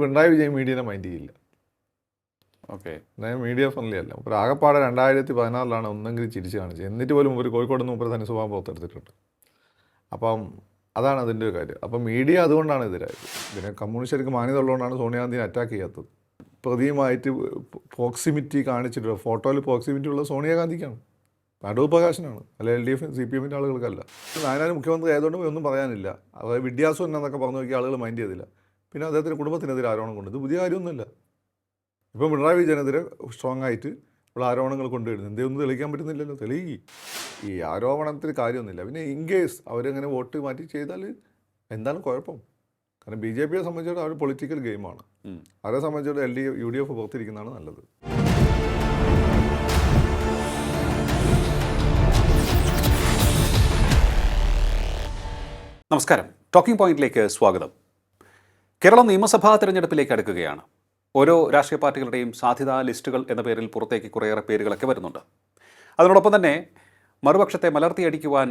Pinarayi Vijayan മീഡിയനെ mind ചെയ്യില്ല. Okay, media friendly അല്ല. ഒരു ആകപ്പാടെ 2014 ഒന്നെങ്കിലും ചിരിച്ച് കാണിച്ചത്. എന്നിട്ട് പോലും ഒരു കോഴിക്കോട് നിന്ന് മുമ്പ് തനി സ്വഭാവം പുറത്തെടുത്തിട്ടുണ്ട്. അപ്പം അതാണ് അതിൻ്റെ ഒരു കാര്യം. അപ്പം മീഡിയ അതുകൊണ്ടാണ് എതിരായത്. പിന്നെ കമ്മ്യൂണിസ്റ്റുകാർക്ക് മാന്യത ഉള്ളതുകൊണ്ടാണ് സോണിയാഗാന്ധിനെ അറ്റാക്ക് ചെയ്യാത്തത്. പ്രതിയുമായിട്ട് പ്രോക്സിമിറ്റി കാണിച്ചിട്ട് ഫോട്ടോയിൽ പ്രോക്സിമിറ്റി ഉള്ളത് സോണിയാഗാന്ധിക്കാണ്, അടൂർ പ്രകാശനാണ്, അല്ല LDF CPM ആളുകൾക്കല്ല. നായനാർ മുഖ്യമന്ത്രി ആയതുകൊണ്ട് ഒന്നും പറയാനില്ല. അതായത് വിദ്യാസം എന്നൊക്കെ പറഞ്ഞു നോക്കിയ ആളുകൾ മൈൻഡ് ചെയ്തില്ല. പിന്നെ അദ്ദേഹത്തിൻ്റെ കുടുംബത്തിനെതിരെ ആരോപണം കൊണ്ട് ഇത് പുതിയ കാര്യമൊന്നുമില്ല. ഇപ്പം പിണറായി വിജയനെതിരെ സ്ട്രോങ് ആയിട്ട് ഉള്ള ആരോപണങ്ങൾ കൊണ്ടുവരുന്നു. എന്തൊന്നും തെളിയിക്കാൻ പറ്റുന്നില്ലല്ലോ. തെളിയിക്കി ഈ ആരോപണത്തിന് കാര്യമൊന്നുമില്ല. പിന്നെ ഇൻ കേസ് അവരങ്ങനെ വോട്ട് മാറ്റി ചെയ്താൽ എന്താണ് കുഴപ്പം? കാരണം BJPയെ സംബന്ധിച്ചിടത്തോളം അവർ പൊളിറ്റിക്കൽ ഗെയിമാണ്. അവരെ സംബന്ധിച്ചിടത്തോളം UDF പുറത്തിരിക്കുന്നതാണ് നല്ലത്. നമസ്കാരം. ടോക്കിംഗ് പോയിന്റിലേക്ക് സ്വാഗതം. കേരളം നിയമസഭാ തെരഞ്ഞെടുപ്പിലേക്ക് അടുക്കുകയാണ്. ഓരോ രാഷ്ട്രീയ പാർട്ടികളുടെയും സാധ്യതാ ലിസ്റ്റുകൾ എന്ന പേരിൽ പുറത്തേക്ക് കുറേയേറെ പേരുകളൊക്കെ വരുന്നുണ്ട്. അതിനോടൊപ്പം തന്നെ മറുപക്ഷത്തെ മലർത്തിയടിക്കുവാൻ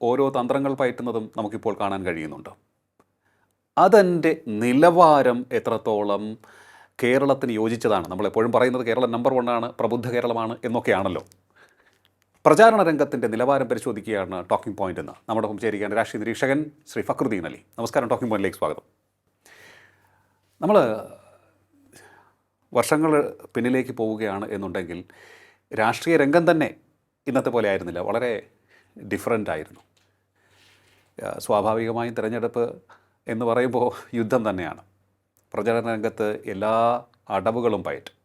ഓരോ തന്ത്രങ്ങൾ പയറ്റുന്നതും നമുക്കിപ്പോൾ കാണാൻ കഴിയുന്നുണ്ട്. അതിൻ്റെ നിലവാരം എത്രത്തോളം കേരളത്തിന് യോജിച്ചതാണ്? നമ്മളെപ്പോഴും പറയുന്നത് കേരളം നമ്പർ 1 ആണ്, പ്രബുദ്ധ കേരളമാണ് എന്നൊക്കെയാണല്ലോ. പ്രചാരണ രംഗത്തിൻ്റെ നിലവാരം പരിശോധിക്കുകയാണ് ടോക്കിംഗ് പോയിന്റ് എന്ന് നമ്മുടെ ഒപ്പം ചേരുകയാണ് രാഷ്ട്രീയ നിരീക്ഷകൻ ശ്രീ ഫക്രുദ്ദീൻ അലി. നമസ്കാരം. ടോക്കിംഗ് പോയിന്റിലേക്ക് സ്വാഗതം. നമ്മൾ വർഷങ്ങൾ പിന്നിലേക്ക് പോവുകയാണ് എന്നുണ്ടെങ്കിൽ രാഷ്ട്രീയ രംഗം തന്നെ ഇന്നത്തെ പോലെ ആയിരുന്നില്ല, വളരെ ഡിഫറൻ്റ് ആയിരുന്നു. സ്വാഭാവികമായും തിരഞ്ഞെടുപ്പ് എന്ന് പറയുമ്പോൾ യുദ്ധം തന്നെയാണ്. പ്രചാരണ രംഗത്ത് എല്ലാ അടവുകളും പയറ്റും.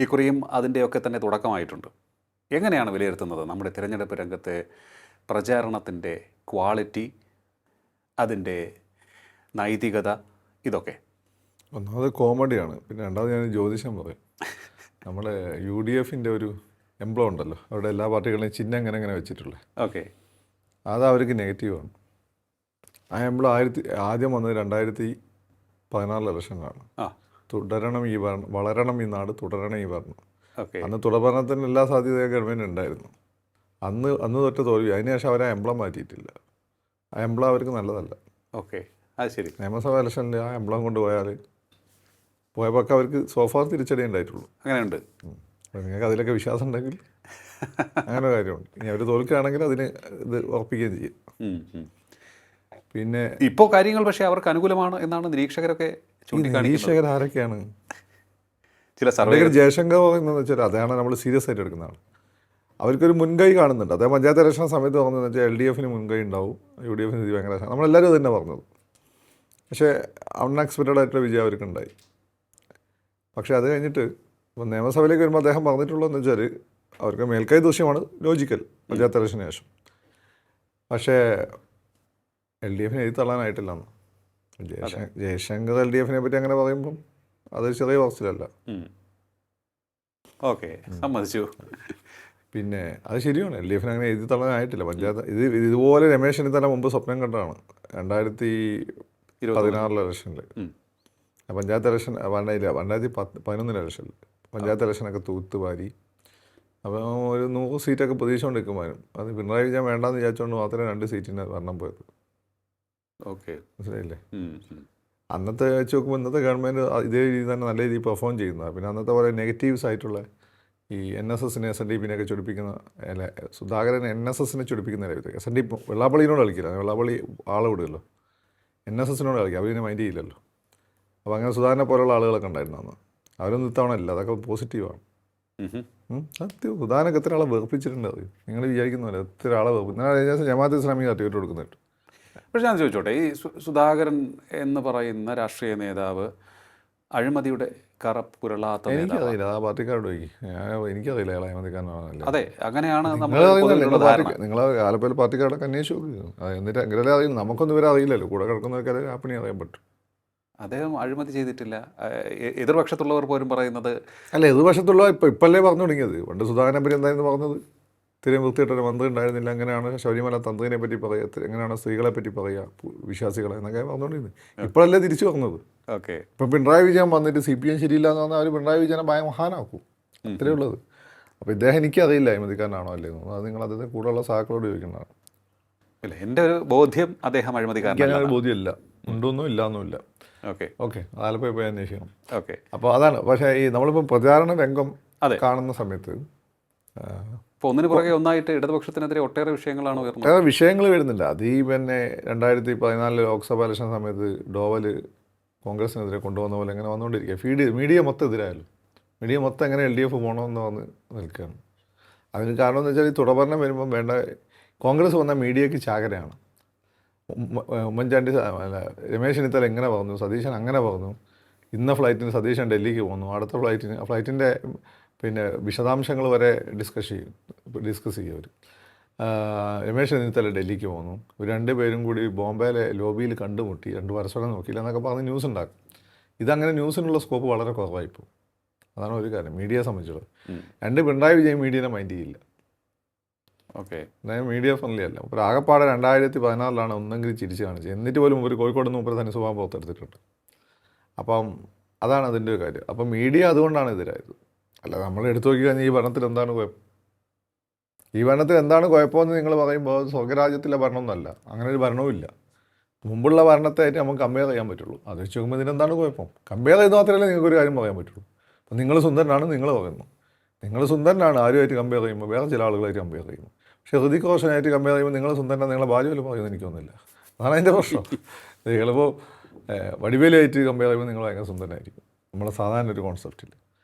ഇക്കുറിയും അതിൻ്റെയൊക്കെ തന്നെ തുടക്കമായിട്ടുണ്ട്. എങ്ങനെയാണ് വിലയിരുത്തുന്നത് നമ്മുടെ തിരഞ്ഞെടുപ്പ് രംഗത്തെ പ്രചാരണത്തിൻ്റെ ക്വാളിറ്റി, അതിൻ്റെ നൈതികത, ഇതൊക്കെ? ഒന്നാമത് കോമഡിയാണ്. പിന്നെ രണ്ടാമത് ഞാൻ ജ്യോതിഷം പറയും. നമ്മുടെ UDFൻ്റെ ഒരു എംബ്ലം ഉണ്ടല്ലോ, അവിടെ എല്ലാ പാർട്ടികളുടെയും ചിഹ്നം എങ്ങനെ വെച്ചിട്ടുള്ളത്. ഓക്കെ, അത് അവർക്ക് നെഗറ്റീവാണ്. ആ എംബ്ലം ആദ്യം വന്നത് 2014 ഇലക്ഷനിലാണ്. തുടരണം ഈ ഭരണം, വളരണം ഈ നാട്, തുടരണം ഈ ഭരണം. അന്ന് തുടർഭരണത്തിന് എല്ലാ സാധ്യതയും ഗവൺമെൻറ് ഉണ്ടായിരുന്നു. അന്ന് തൊട്ട് തോൽവി. അതിനുശേഷം അവർ ആ എംബ്ലം മാറ്റിയിട്ടില്ല. ആ എംബ്ലം അവർക്ക് നല്ലതല്ല. ഓക്കെ, അത് ശരി. നിയമസഭാ ഇലക്ഷനിൽ ആ എംബ്ലം കൊണ്ടുപോയാൽ പോയപ്പോൾ അവർക്ക് സോഫാർ തിരിച്ചടി ഉണ്ടായിട്ടുള്ളൂ. അങ്ങനെയുണ്ട്. നിങ്ങൾക്ക് അതിലൊക്കെ വിശ്വാസം ഉണ്ടെങ്കിൽ അങ്ങനെ കാര്യമുണ്ട്. ഇനി അവർ തോൽക്കുകയാണെങ്കിൽ അതിന് ഇത് ഉറപ്പിക്കുകയും ചെയ്യും. പിന്നെ ഇപ്പോൾ കാര്യങ്ങൾ പക്ഷേ അവർക്ക് അനുകൂലമാണ് എന്നാണ് നിരീക്ഷകരൊക്കെ നിരീക്ഷകർ ആരൊക്കെയാണ്? ചില സർവേ ജയശങ്കർ പറയുന്നത് വെച്ചാൽ അതാണ് നമ്മൾ സീരിയസ് ആയിട്ട് എടുക്കുന്നതാണ്. അവർക്കൊരു മുൻകൈ കാണുന്നുണ്ട്. അതേ പഞ്ചായത്ത് ഇലക്ഷൻ സമയത്ത് പറഞ്ഞതെന്ന് വെച്ചാൽ LDFന് മുൻകൈ ഉണ്ടാവും, UDFന് ഇത് ഭയങ്കര നമ്മളെല്ലാവരും അത് തന്നെ പറഞ്ഞത്. പക്ഷേ അൺഎക്സ്പെക്റ്റഡ് ആയിട്ടുള്ള വിജയം അവർക്കുണ്ടായി. പക്ഷേ അത് കഴിഞ്ഞിട്ട് ഇപ്പോൾ നിയമസഭയിലേക്ക് വരുമ്പോൾ അദ്ദേഹം പറഞ്ഞിട്ടുള്ളതെന്ന് വെച്ചാൽ അവർക്ക് മേൽക്കൈ ദൃശ്യമാണ് ലോജിക്കൽ പഞ്ചായത്ത് ഇലക്ഷന് ശേഷം. പക്ഷേ LDFനെ എഴുതി തള്ളാനായിട്ടില്ലെന്ന്. ജയശങ്കർ LDFനെ പറ്റി അങ്ങനെ പറയുമ്പം അത് ചെറിയ പറച്ചിലല്ല. ഓക്കെ, സമ്മതിച്ചു. പിന്നെ അത് ശരിയാണ്, LDFന് അങ്ങനെ എഴുതി തള്ളാനായിട്ടില്ല. പഞ്ചായത്ത് ഇതുപോലെ രമേശ് ചെന്നിത്തല മുമ്പ് സ്വപ്നം കണ്ടതാണ് 2016 ഇലക്ഷനിൽ. പഞ്ചായത്ത് ഇലക്ഷൻ 2011 ഇലക്ഷനിൽ പഞ്ചായത്ത് ഇലക്ഷനൊക്കെ തൂത്തുവാരി. അപ്പോൾ ഒരു 100 സീറ്റൊക്കെ പ്രതീക്ഷിച്ചുകൊണ്ട് നിൽക്കുമാനും അത് പിണറായി വിജയൻ വേണ്ടാന്ന് വിചാരിച്ചുകൊണ്ട് മാത്രമേ 2 സീറ്റിന് ഭരണം പോയത്. ഓക്കെ, മനസ്സിലായില്ലേ? അന്നത്തെ വെച്ച് നോക്കുമ്പോൾ ഇന്നത്തെ ഗവൺമെൻറ് ഇതേ രീതി തന്നെ നല്ല രീതിയിൽ പെർഫോം ചെയ്യുന്നതാണ്. പിന്നെ അന്നത്തെ പോലെ നെഗറ്റീവ്സ് ആയിട്ടുള്ള ഈ NSSനെ SNDPനെയൊക്കെ ചൊടിപ്പിക്കുന്ന, അല്ല സുധാകരൻ NSSനെ ചൊടിപ്പിക്കുന്ന SNDP വെള്ളാപ്പള്ളിനോട് കളിക്കില്ല. വെള്ളാപ്പള്ളി ആളെ വിടുമല്ലോ, NSSനോട് കളിക്കുക, അവരിനെ മൈൻഡ് ചെയ്യില്ലല്ലോ. അപ്പോൾ അങ്ങനെ സുധാകരനെ പോലുള്ള ആളുകളൊക്കെ ഉണ്ടായിരുന്നു അന്ന്. അവരൊന്നും ഇത്തവണ ഇല്ല. അതൊക്കെ പോസിറ്റീവാണ്. സത്യം. സുധാകരനൊക്കെ എത്ര ആളെ വെറുപ്പിച്ചിട്ടുണ്ട്. അത് നിങ്ങൾ വിചാരിക്കുന്നതല്ല, എത്ര ആളെ വെറുപ്പിച്ചു. ജമാഅത്ത് ഇസ്ലാമി സർട്ടിഫിക്കറ്റ് കൊടുക്കുന്നുണ്ട്. പക്ഷേ ഞാൻ ചോദിച്ചോട്ടെ, ഈ സുധാകരൻ എന്ന് പറയുന്ന രാഷ്ട്രീയ നേതാവ് അഴിമതിയുടെ കറപ്പുരളാത്ത നേതാവ്? എനിക്കറിയില്ല, ആ പാർട്ടിക്കാരോട് എനിക്കറിയില്ല അയാൾ അഴിമതിക്കാരനാണല്ലോ. അതെ, അങ്ങനെയാണ് നിങ്ങൾ ആലപ്പുഴ പാർട്ടിക്കാരോടൊക്കെ അന്വേഷിച്ചു നോക്കുക. എന്നിട്ട് എങ്കിലല്ലേ അറിയില്ല. നമുക്കൊന്നും ഇവരെ അറിയില്ലല്ലോ. കൂടെ കിടക്കുന്നവർക്കത് ആപ്പിണി അറിയാൻ പറ്റും. അദ്ദേഹം അഴിമതി ചെയ്തിട്ടില്ല. എതിർപക്ഷത്തുള്ളവർ പോലും പറയുന്നത് അല്ല, എതിർപക്ഷത്തുള്ള ഇപ്പല്ലേ പറഞ്ഞു തുടങ്ങിയത്. പണ്ട് സുധാകരനെ പറ്റി എന്തായിരുന്നു പറഞ്ഞത്? ഇത്രയും വൃത്തിയിട്ടൊരു മന്ത്രി ഉണ്ടായിരുന്നില്ല, എങ്ങനെയാണ് ശബരിമല തന്ത്രിനെ പറ്റി പറയുക, എങ്ങനെയാണ് സ്ത്രീകളെ പറ്റി പറയുക, വിശ്വാസികളെ എന്നൊക്കെ പറഞ്ഞുകൊണ്ടിരുന്നത്. ഇപ്പോഴല്ലേ തിരിച്ചു പറഞ്ഞത്. ഓക്കെ, ഇപ്പം പിണറായി വിജയൻ വന്നിട്ട് CPM ശരിയില്ല എന്ന് പറഞ്ഞാൽ അവർ പിണറായി വിജയനെ മഹാനാക്കും. അത്രയേ ഉള്ളത്. അപ്പോൾ ഇദ്ദേഹം എനിക്കറിയില്ല അഴിമതിക്കാരനാണോ അല്ലേ എന്ന്. അത് നിങ്ങൾ അദ്ദേഹത്തെ കൂടെയുള്ള സഹാക്കളോട് ചോദിക്കുന്നതാണ്. ഇല്ല, എൻ്റെ ഒരു ബോധ്യം അദ്ദേഹം അഴിമതിക്കാരനാണ്. ബോധ്യമില്ല, ഉണ്ടോന്നും ഇല്ലാന്നുമില്ല. ഓക്കെ ഓക്കെ, ആലപ്പുഴ പോയി അന്വേഷിക്കണം. ഓക്കെ. അപ്പോൾ അതാണ്. പക്ഷേ ഈ നമ്മളിപ്പോൾ പ്രചാരണ രംഗം അതെ. കാണുന്ന സമയത്ത് ഇപ്പോൾ ഒന്നിനു പുറകെ ഒന്നായിട്ട് ഇടതുപക്ഷത്തിനെതിരെ ഒട്ടേറെ വിഷയങ്ങളാണ് ഉയർന്നത്. വേറെ വിഷയങ്ങൾ വരുന്നില്ല. അത് ഈ പിന്നെ 2014 ലോക്സഭാ ഇലക്ഷൻ സമയത്ത് ഡോവല് കോൺഗ്രസിനെതിരെ കൊണ്ടുവന്ന പോലെ ഇങ്ങനെ വന്നുകൊണ്ടിരിക്കുക. മീഡിയ മൊത്തം എതിരായാലും മീഡിയ മൊത്തം എങ്ങനെ LDF പോകണമെന്ന് വന്ന് നിൽക്കുകയാണ്. അതിന് കാരണം എന്ന് വെച്ചാൽ ഈ തുടർഭരണം വരുമ്പം വേണ്ട കോൺഗ്രസ് വന്ന മീഡിയയ്ക്ക് ചാകരയാണ്. ഉമ്മൻചാണ്ടി അല്ല, രമേശ് ചെന്നിത്തല എങ്ങനെ പറഞ്ഞു, സതീശൻ അങ്ങനെ പറഞ്ഞു, ഇന്ന ഫ്ലൈറ്റിന് സതീശൻ ഡൽഹിക്ക് പോകുന്നു, അടുത്ത ഫ്ലൈറ്റിൻ്റെ പിന്നെ വിശദാംശങ്ങൾ വരെ ഡിസ്കസ് ചെയ്യും അവർ. രമേശ് ചെന്നിത്തല ഡൽഹിക്ക് പോകുന്നു, ഇവർ രണ്ടുപേരും കൂടി ബോംബെയിലെ ലോബിയിൽ കണ്ടുമുട്ടി, പരസ്പരം നോക്കിയില്ല എന്നൊക്കെ പറഞ്ഞ് ന്യൂസ് ഉണ്ടാക്കും. ഇതങ്ങനെ ന്യൂസിനുള്ള സ്കോപ്പ് വളരെ കുറവായിപ്പോൾ. അതാണ് ഒരു കാര്യം മീഡിയയെ സംബന്ധിച്ചുള്ളത്. പിണറായി വിജയൻ മീഡിയനെ മൈൻഡ് ചെയ്യില്ല. ഓക്കെ, മീഡിയ ഫ്രണ്ട്ലി അല്ല. ഇപ്പോൾ ആകപ്പാടെ 2014 ഒന്നെങ്കിലും ചിരിച്ച് കാണിച്ചത്. എന്നിട്ട് പോലും ഒരു കോഴിക്കോട് നിന്ന് മുമ്പ് തന്നെ സ്വഭാവം പുറത്തെടുത്തിട്ടുണ്ട്. അപ്പം അതാണ് അതിൻ്റെ ഒരു കാര്യം. അപ്പം മീഡിയ അതുകൊണ്ടാണ് എതിരായത്. അല്ല, നമ്മൾ എടുത്തു നോക്കി കഴിഞ്ഞാൽ ഈ ഭരണത്തിൽ എന്താണ് കുഴപ്പം? ഈ ഭരണത്തിൽ എന്താണ് കുഴപ്പമെന്ന് നിങ്ങൾ പറയുമ്പോൾ സ്വർഗരാജ്യത്തിലെ ഭരണമൊന്നുമല്ല, അങ്ങനെ ഒരു ഭരണവുമില്ല. മുമ്പുള്ള ഭരണത്തായിട്ട് നമുക്ക് കമ്പയർ ചെയ്യാൻ പറ്റുള്ളൂ. അത് വെച്ച് നോക്കുമ്പോൾ ഇതിനെന്താണ് കുഴപ്പം? കമ്പയർ ചെയ്ത് മാത്രമല്ലേ നിങ്ങൾക്കൊരു കാര്യം പറയാൻ പറ്റുള്ളൂ. അപ്പം നിങ്ങൾ സുന്ദരനാണ് നിങ്ങൾ പറയുന്നു, നിങ്ങൾ സുന്ദരനാണ് ആരുമായിട്ട് കമ്പയർ ചെയ്യുമ്പോൾ, വേറെ ചില ആളുകളായിട്ട് കമ്പയർ ചെയ്യുമ്പോൾ. പക്ഷേ ഹൃതിക് റോഷനായിട്ട് കമ്പയർ ചെയ്യുമ്പോൾ നിങ്ങൾ സുന്ദരനാണ് നിങ്ങളെ ഭാര്യ പോലും പറയുന്നത് എനിക്കൊന്നുമില്ല. അതാണ് അതിൻ്റെ പ്രശ്നം. നിങ്ങളിപ്പോൾ വടിവേലായിട്ട് കമ്പയർ ചെയ്യുമ്പോൾ നിങ്ങൾ ഭയങ്കര സുന്ദരനായിരിക്കും, നമ്മളെ സാധാരണ ഒരു കോൺസെപ്റ്റിൽ.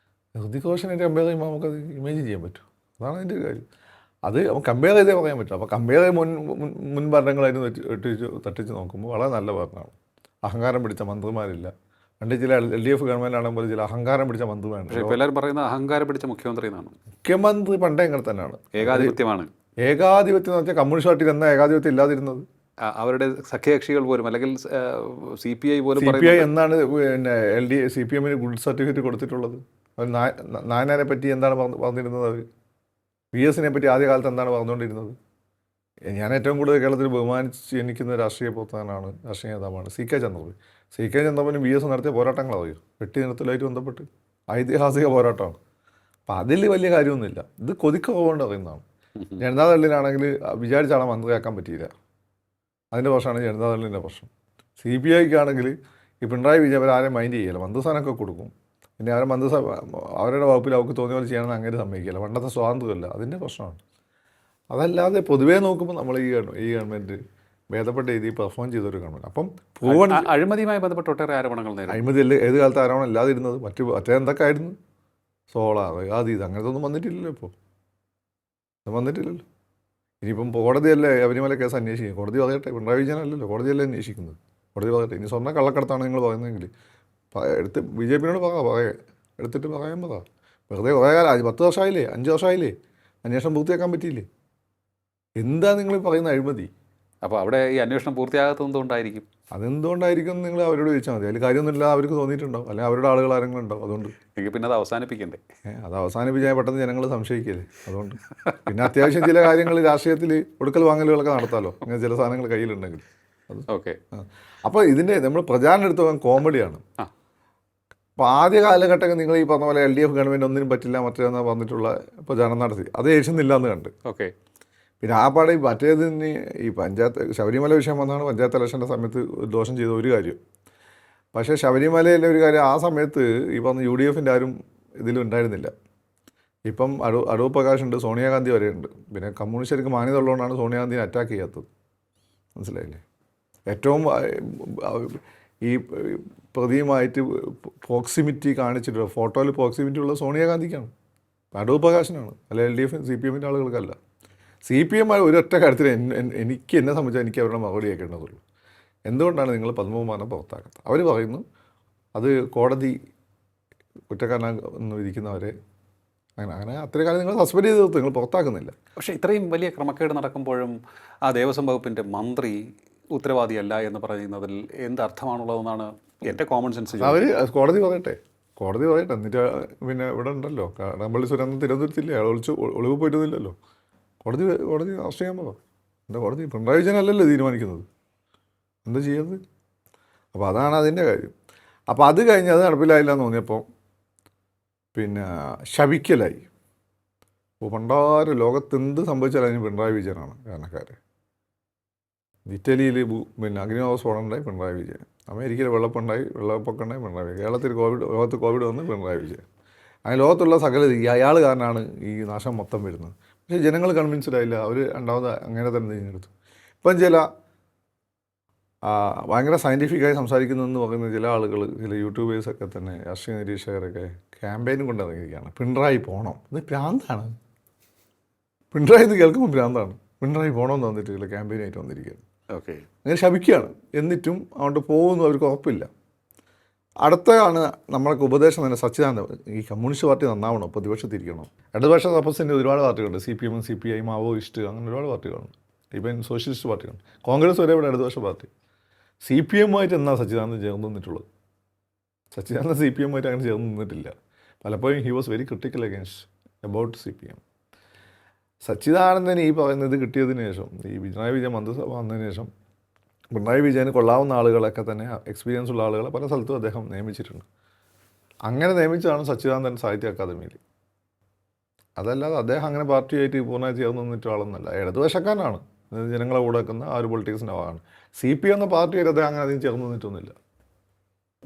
ഹൃതിക് റോഷനായിട്ട് കമ്പയർ ചെയ്യുമ്പോൾ നമുക്കത് ഇമേജിൻ ചെയ്യാൻ പറ്റും. അതാണ് അതിൻ്റെ ഒരു കാര്യം. അത് കമ്പയർ ചെയ്തേ പറയാൻ പറ്റും. അപ്പോൾ കമ്പയർ ചെയ്ത് മുൻ ഭരണങ്ങളായിട്ട് തട്ടിച്ച് നോക്കുമ്പോൾ വളരെ നല്ല ഭരണമാണ്. അഹങ്കാരം പിടിച്ച മന്ത്രിമാരില്ല. പണ്ട് ചില LDF ഗവൺമെൻറ് ആണെങ്കിൽ ചില അഹങ്കാരം പിടിച്ച മന്ത്രിമാരുണ്ട്. ഇപ്പോൾ എല്ലാവരും പറയുന്നത് അഹങ്കാരം പിടിച്ച മുഖ്യമന്ത്രി എന്നാണ്. മുഖ്യമന്ത്രി പണ്ടേ ഇങ്ങനെ തന്നെയാണ്. ഏകാധിപത്യമാണ്. ഏകാധിപത്യം എന്ന് വെച്ചാൽ കമ്മ്യൂണിസ്റ്റ് പാർട്ടിയിൽ എന്നാ ഏകാധിപത്യം ഇല്ലാതിരുന്നത്? അവരുടെ സഖ്യകക്ഷികൾ പോലും അല്ലെങ്കിൽ CPI പോലും CPI എന്നാണ് പിന്നെ CPM-ന് ഗുഡ് സർട്ടിഫിക്കറ്റ് കൊടുത്തിട്ടുള്ളത്? അവർ നായനാരെ പറ്റി എന്താണ് പറഞ്ഞിരുന്നത്? അവർ VS-നെ പറ്റി ആദ്യകാലത്ത് എന്താണ് പറഞ്ഞുകൊണ്ടിരുന്നത്? ഞാൻ ഏറ്റവും കൂടുതൽ കേരളത്തിൽ ബഹുമാനിച്ച് ജനിക്കുന്ന രാഷ്ട്രീയ പ്രവർത്തകനാണ്, രാഷ്ട്രീയ നേതാവാണ് CK ചന്ദ്രബാബു. CK ചന്ദ്രബാബുവിന് VS നടത്തിയ പോരാട്ടങ്ങൾ അറിയും. വെട്ടി നിർത്തലായിട്ട് ബന്ധപ്പെട്ട് ഐതിഹാസിക പോരാട്ടമാണ്. അപ്പം അതിൽ വലിയ കാര്യമൊന്നുമില്ല. ഇത് കൊതിക്കുകൊണ്ട് അറിയുന്നതാണ്. ജനതാദളിനാണെങ്കിൽ വിചാരിച്ച ആളെ മന്ത്രിയാക്കാൻ പറ്റിയില്ല. അതിൻ്റെ പ്രശ്നമാണ് ജനതാദളിൻ്റെ പ്രശ്നം. CPI-ക്കാണെങ്കിൽ ഈ പിണറായി വിജയൻ അവരാരെയും മൈൻഡ് ചെയ്യില്ല. മന്ത്രിസ്ഥാനമൊക്കെ കൊടുക്കും, പിന്നെ അവരുടെ വകുപ്പിൽ അവർക്ക് തോന്നിയ പോലെ ചെയ്യണമെന്ന് അങ്ങനെ സമ്മതിക്കില്ല. പണ്ടത്തെ സ്വാതന്ത്ര്യമല്ല, അതിൻ്റെ പ്രശ്നമാണ്. അതല്ലാതെ പൊതുവേ നോക്കുമ്പോൾ നമ്മൾ ഈ ഗവൺമെൻറ് ഭേദപ്പെട്ട രീതിയിൽ പെർഫോം ചെയ്തൊരു ഗവൺമെൻറ്. അപ്പം പൂവൺ അഴിമതിയുമായി ബന്ധപ്പെട്ട് ഒട്ടേറെ ആരോപണങ്ങൾ നേരിടും. അഴിമതി ഏത് കാലത്ത് ആരോപണം ഇല്ലാതിരുന്നത്? മറ്റേ എന്തൊക്കെ ആയിരുന്നു? സോളാർ ഇത് അങ്ങനത്തെ ഒന്നും വന്നിട്ടില്ലല്ലോ. ഇപ്പോൾ ഇത് വന്നിട്ടില്ലല്ലോ. ഇനിയിപ്പം കോടതിയല്ലേ ശബരിമല കേസ് അന്വേഷിക്കും. കോടതി പറയട്ടെ, പിണറായി വിജയനല്ലല്ലോ, കോടതിയല്ലേ അന്വേഷിക്കുന്നത്. കോടതി പറയട്ടെ. ഇനി സ്വർണ്ണ കള്ളക്കടത്താണ് നിങ്ങൾ പറയുന്നതെങ്കിൽ എടുത്ത് BJP-നോട് എടുത്തിട്ട് പറയാൻ പറ. വെറുതെ കുറേ കാലം 10 വർഷമായില്ലേ, 5 വർഷമായില്ലേ, അന്വേഷണം പൂർത്തിയാക്കാൻ പറ്റിയില്ലേ? എന്താ നിങ്ങൾ പറയുന്ന അഴിമതി? അപ്പോൾ അവിടെ ഈ അന്വേഷണം പൂർത്തിയാകാത്തത് എന്തുകൊണ്ടായിരിക്കും? അതെന്തുകൊണ്ടായിരിക്കും നിങ്ങൾ അവരോട് ചോദിച്ചാൽ മതി. അതിൽ കാര്യമൊന്നുമില്ല, അവർക്ക് തോന്നിയിട്ടുണ്ടാവും, അല്ലെങ്കിൽ അവരുടെ ആളുകൾ ആരെങ്കിലും ഉണ്ടാവും. അതുകൊണ്ട് എനിക്ക് പിന്നെ അത് അവസാനിപ്പിക്കണ്ടേ? അത് അവസാനിപ്പിച്ചാൽ പെട്ടെന്ന് ജനങ്ങൾ സംശയിക്കില്ലേ? അതുകൊണ്ട് പിന്നെ അത്യാവശ്യം ചില കാര്യങ്ങൾ രാഷ്ട്രീയത്തിൽ കൊടുക്കൽ വാങ്ങലുകളൊക്കെ നടത്താമല്ലോ, അങ്ങനെ ചില സാധനങ്ങൾ കയ്യിലുണ്ടെങ്കിൽ. അത് ഓക്കെ. അപ്പോൾ ഇതിൻ്റെ നമ്മൾ പ്രചാരണം എടുത്ത് പോകാൻ കോമഡിയാണ്. അപ്പോൾ ആദ്യ കാലഘട്ടങ്ങൾ നിങ്ങൾ ഈ പറഞ്ഞ പോലെ LDF ഗവൺമെൻറ് ഒന്നിനും പറ്റില്ല മറ്റേതെന്ന് പറഞ്ഞിട്ടുള്ള പ്രചാരണം നടത്തി. അത് ഏഷ്യന്നില്ല എന്ന് കണ്ട്. ഓക്കെ. പിന്നെ ആ പാടെ മറ്റേതിന് ഈ ശബരിമല വിഷയം വന്നാണ് പഞ്ചായത്ത് ഇലക്ഷൻ്റെ സമയത്ത് ദോഷം ചെയ്ത ഒരു കാര്യം. പക്ഷേ ശബരിമലയിലെ ഒരു കാര്യം ആ സമയത്ത് ഈ പറഞ്ഞ UDF-ൻ്റെ ആരും ഇതിലുണ്ടായിരുന്നില്ല. ഇപ്പം അടൂർ പ്രകാശ് ഉണ്ട്, സോണിയാഗാന്ധി വരെ ഉണ്ട്. പിന്നെ കമ്മ്യൂണിസ്റ്റുകാർക്ക് മാന്യത ഉള്ളതുകൊണ്ടാണ് സോണിയാഗാന്ധിനെ അറ്റാക്ക് ചെയ്യാത്തത്. മനസ്സിലായില്ലേ? ഏറ്റവും ഈ പ്രതിയുമായിട്ട് പ്രോക്സിമിറ്റി കാണിച്ചിട്ടുള്ള ഫോട്ടോയിൽ പ്രോക്സിമിറ്റി ഉള്ള സോണിയാഗാന്ധിക്കാണ്, അടൂർ പ്രകാശിനാണ്, അല്ല LDF CPM-ൻ്റെ ആളുകൾക്കല്ല. CPM ഒരൊറ്റ കാര്യത്തിൽ എന്നെ സംബന്ധിച്ചാൽ എനിക്ക് അവരുടെ മറുപടി കേൾക്കേണ്ടതുള്ളൂ. എന്തുകൊണ്ടാണ് നിങ്ങൾ പത്മകുമാറിനെ പുറത്താക്കുന്നത്? അവർ പറയുന്നു അത് കോടതി കുറ്റക്കാരനാന്ന് വിധിക്കുന്നവരെ അങ്ങനെ അത്രയും കാലം നിങ്ങൾ സസ്പെൻഡ് ചെയ്ത് നിങ്ങൾ പുറത്താക്കുന്നില്ല. പക്ഷേ ഇത്രയും വലിയ ക്രമക്കേട് നടക്കുമ്പോഴും ആ ദേവസ്വം വകുപ്പിൻ്റെ മന്ത്രി ഉത്തരവാദിയല്ല എന്ന് പറയുന്നതിൽ എന്തർത്ഥമാണുള്ളതെന്നാണ് എൻ്റെ കോമൺ സെൻസ്. അവർ കോടതി പറയട്ടെ, എന്നിട്ട് പിന്നെ ഇവിടെ ഉണ്ടല്ലോ കടമ്പള്ളി സുരേന്ദ്രൻ തിരുവനന്തപുരത്തില്ലേ, അയാൾ ഒളിവ് പോയിട്ടൊന്നുമില്ലല്ലോ. കോടതി അറസ്റ്റ് ചെയ്യാൻ പോകാം. എൻ്റെ കോടതി പിണറായി വിജയനല്ലല്ലോ തീരുമാനിക്കുന്നത്, എന്താ ചെയ്യുന്നത്? അപ്പോൾ അതാണ് അതിൻ്റെ കാര്യം. അപ്പോൾ അത് കഴിഞ്ഞ് അത് നടപ്പിലായില്ല എന്ന് തോന്നിയപ്പോൾ പിന്നെ ശപിക്കലായി. അപ്പോൾ പണ്ടാറ് ലോകത്ത് എന്ത് സംഭവിച്ചാലും അതിന് പിണറായി വിജയനാണ് കാരണക്കാർ. ഇറ്റലിയിൽ പിന്നെ അഗ്നിസ്ഫോടനം ഉണ്ടായി പിണറായി വിജയൻ, അമേരിക്കയിൽ വെള്ളപ്പൊക്കം ഉണ്ടായി പിണറായി വിജയൻ, കേരളത്തിൽ ലോകത്ത് കോവിഡ് വന്ന് പിണറായി വിജയൻ. അങ്ങനെ ലോകത്തുള്ള സകല അയാൾ കാരണമാണ് ഈ നാശം മൊത്തം വരുന്നത്. പക്ഷേ ജനങ്ങൾ കൺവിൻസ്ഡ് ആയില്ല, അവർ രണ്ടാമത് അങ്ങനെ തന്നെ തിരഞ്ഞെടുത്തു. ഇപ്പം ചില ഭയങ്കര സയൻറ്റിഫിക്കായി സംസാരിക്കുന്നതെന്ന് പറയുന്ന ചില ആളുകൾ, ചില യൂട്യൂബേഴ്സൊക്കെ തന്നെ, രാഷ്ട്രീയ നിരീക്ഷകരൊക്കെ ക്യാമ്പയിനും കൊണ്ടിറങ്ങിയിരിക്കുകയാണ്. പിണറായി പോകണം, ഇത് ഭ്രാന്താണ്. പിണറായി എന്ന് കേൾക്കുമ്പോൾ ഭ്രാന്താണ്. പിണറായി പോകണമെന്ന് വന്നിട്ടില്ല, ക്യാമ്പയിനായിട്ട് വന്നിരിക്കുകയാണ്. ഓക്കെ, അങ്ങനെ ശപിക്കുകയാണ്. എന്നിട്ടും അങ്ങോട്ട് പോകുന്നു അവർക്ക് ഉറപ്പില്ല. അടുത്തതാണ് നമ്മൾക്ക് ഉപദേശം തന്നെ സച്ചിദാനന്ദ, ഈ കമ്മ്യൂണിസ്റ്റ് പാർട്ടി നന്നാവണം, പ്രതിപക്ഷത്തിരിക്കണം. ഇടതുപക്ഷ തപസ്സിൻ്റെ ഒരുപാട് പാർട്ടികളുണ്ട്, CPM, CPI, മാവോയിസ്റ്റ്, അങ്ങനെ ഒരുപാട് പാർട്ടികളുണ്ട്. ഇപ്പം സോഷ്യലിസ്റ്റ് പാർട്ടികളുണ്ട്, കോൺഗ്രസ് വരെ ഇവിടെ ഇടതുപക്ഷ പാർട്ടി. CPM എന്നാ സച്ചിദാനന്ദൻ ചേർന്ന് നിന്നിട്ടുള്ളത്? സച്ചിദാനന്ദൻ CPM അങ്ങനെ ചേർന്ന് നിന്നിട്ടില്ല. പലപ്പോഴും he was very critical against about CPM. Sachidanandan ഈ പറയുന്നത് കിട്ടിയതിന് ശേഷം, ഈ പിണറായി വിജയൻ മന്ത്രിസഭ വന്നതിന് ശേഷം, പിണറായി വിജയന് കൊള്ളാവുന്ന ആളുകളൊക്കെ തന്നെ, എക്സ്പീരിയൻസ് ഉള്ള ആളുകളെ പല സ്ഥലത്തും അദ്ദേഹം നിയമിച്ചിട്ടുണ്ട്. അങ്ങനെ നിയമിച്ചതാണ് സച്ചിദാനന്ദൻ സാഹിത്യ അക്കാദമിയിൽ. അതല്ലാതെ അദ്ദേഹം അങ്ങനെ പാർട്ടിയായിട്ട് പൂർണ്ണമായി ചേർന്ന് നിന്നിട്ട് ആളൊന്നല്ല. ഇടതുവശക്കാരനാണ്, ജനങ്ങളെ കൂടെ വെക്കുന്ന ആ ഒരു പൊളിറ്റിക്സിൻ്റെ ഭാഗമാണ്. CPM എന്ന പാർട്ടിയായിട്ട് അദ്ദേഹം അങ്ങനെ അധികം ചേർന്ന് നിന്നിട്ടൊന്നുമില്ല.